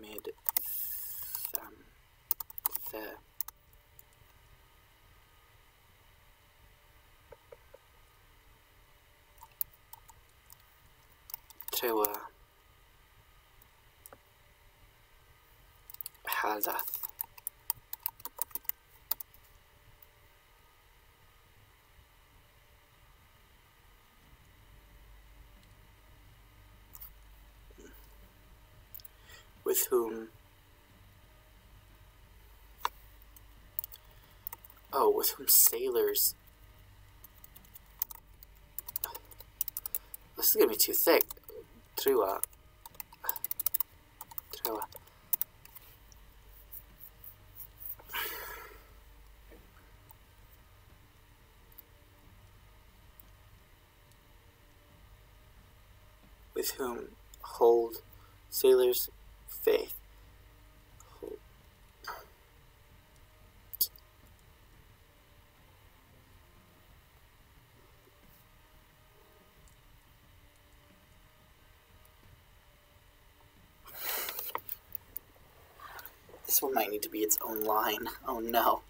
Mid the Trewa Haldath. With whom sailors. This is gonna be too thick. Trua. With whom hold sailors' faith. This one might need to be its own line. Oh no.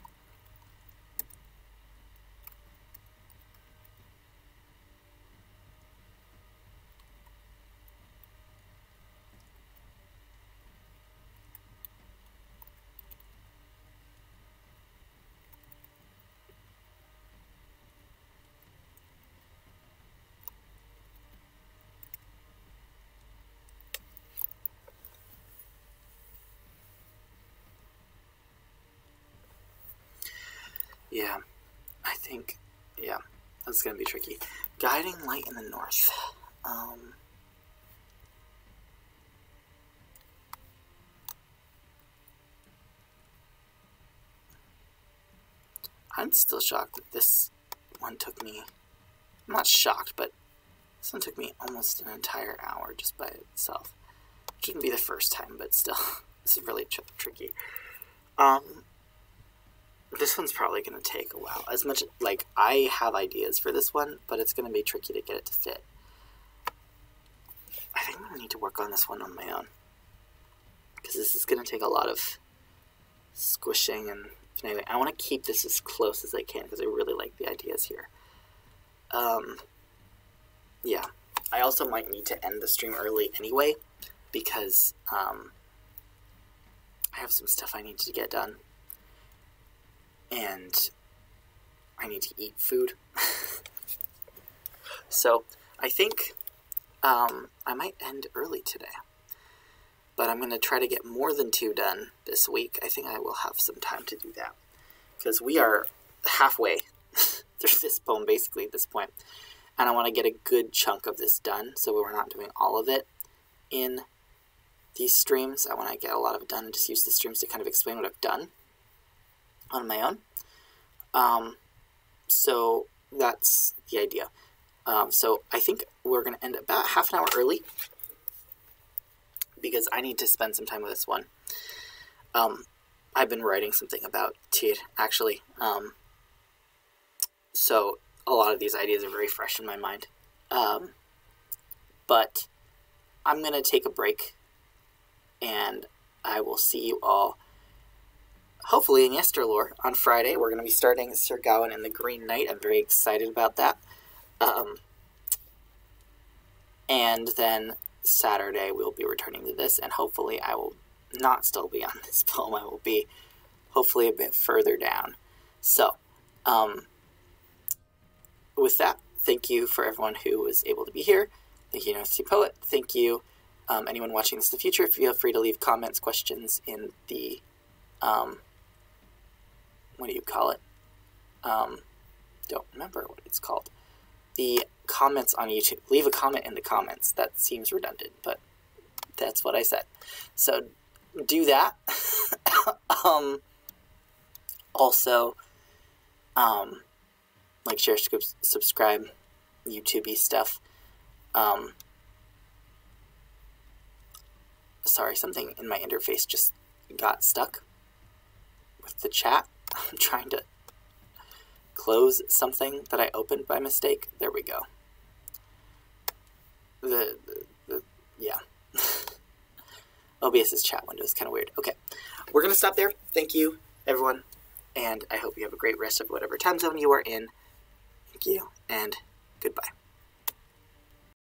Yeah, I think, yeah, that's going to be tricky. Guiding light in the north. I'm still shocked that this one took me, I'm not shocked, but this one took me almost an entire hour just by itself. Shouldn't be the first time, but still, this is really tricky. This one's probably going to take a while. As much, like, I have ideas for this one, but it's going to be tricky to get it to fit. I think I'm going to need to work on this one on my own, because this is going to take a lot of squishing and finagling. I want to keep this as close as I can, because I really like the ideas here. Yeah. I also might need to end the stream early anyway, because I have some stuff I need to get done, and I need to eat food. So I think I might end early today, but I'm going to try to get more than 2 done this week. I think I will have some time to do that, because we are halfway through this poem basically at this point, and I want to get a good chunk of this done, so we're not doing all of it in these streams. I want to get a lot of it done and just use the streams to kind of explain what I've done on my own. So that's the idea. So I think we're going to end about half an hour early, because I need to spend some time with this one. I've been writing something about Tyr, actually. So a lot of these ideas are very fresh in my mind. But I'm going to take a break, and I will see you all hopefully in Yesterlore on Friday. We're going to be starting Sir Gawain and the Green Knight. I'm very excited about that. And then Saturday we'll be returning to this, and hopefully I will not still be on this poem. I will be hopefully a bit further down. So, with that, thank you for everyone who was able to be here. Thank you, North Sea Poet. Thank you, anyone watching this in the future. Feel free to leave comments, questions in the, what do you call it? Don't remember what it's called. The comments on YouTube. Leave a comment in the comments. That seems redundant, but that's what I said. So do that. Also, like, share, subscribe, YouTube-y stuff. Sorry, something in my interface just got stuck with the chat. I'm trying to close something that I opened by mistake. There we go. Yeah. OBS's chat window is kind of weird. Okay, we're going to stop there. Thank you, everyone, and I hope you have a great rest of whatever time zone you are in. Thank you, and goodbye.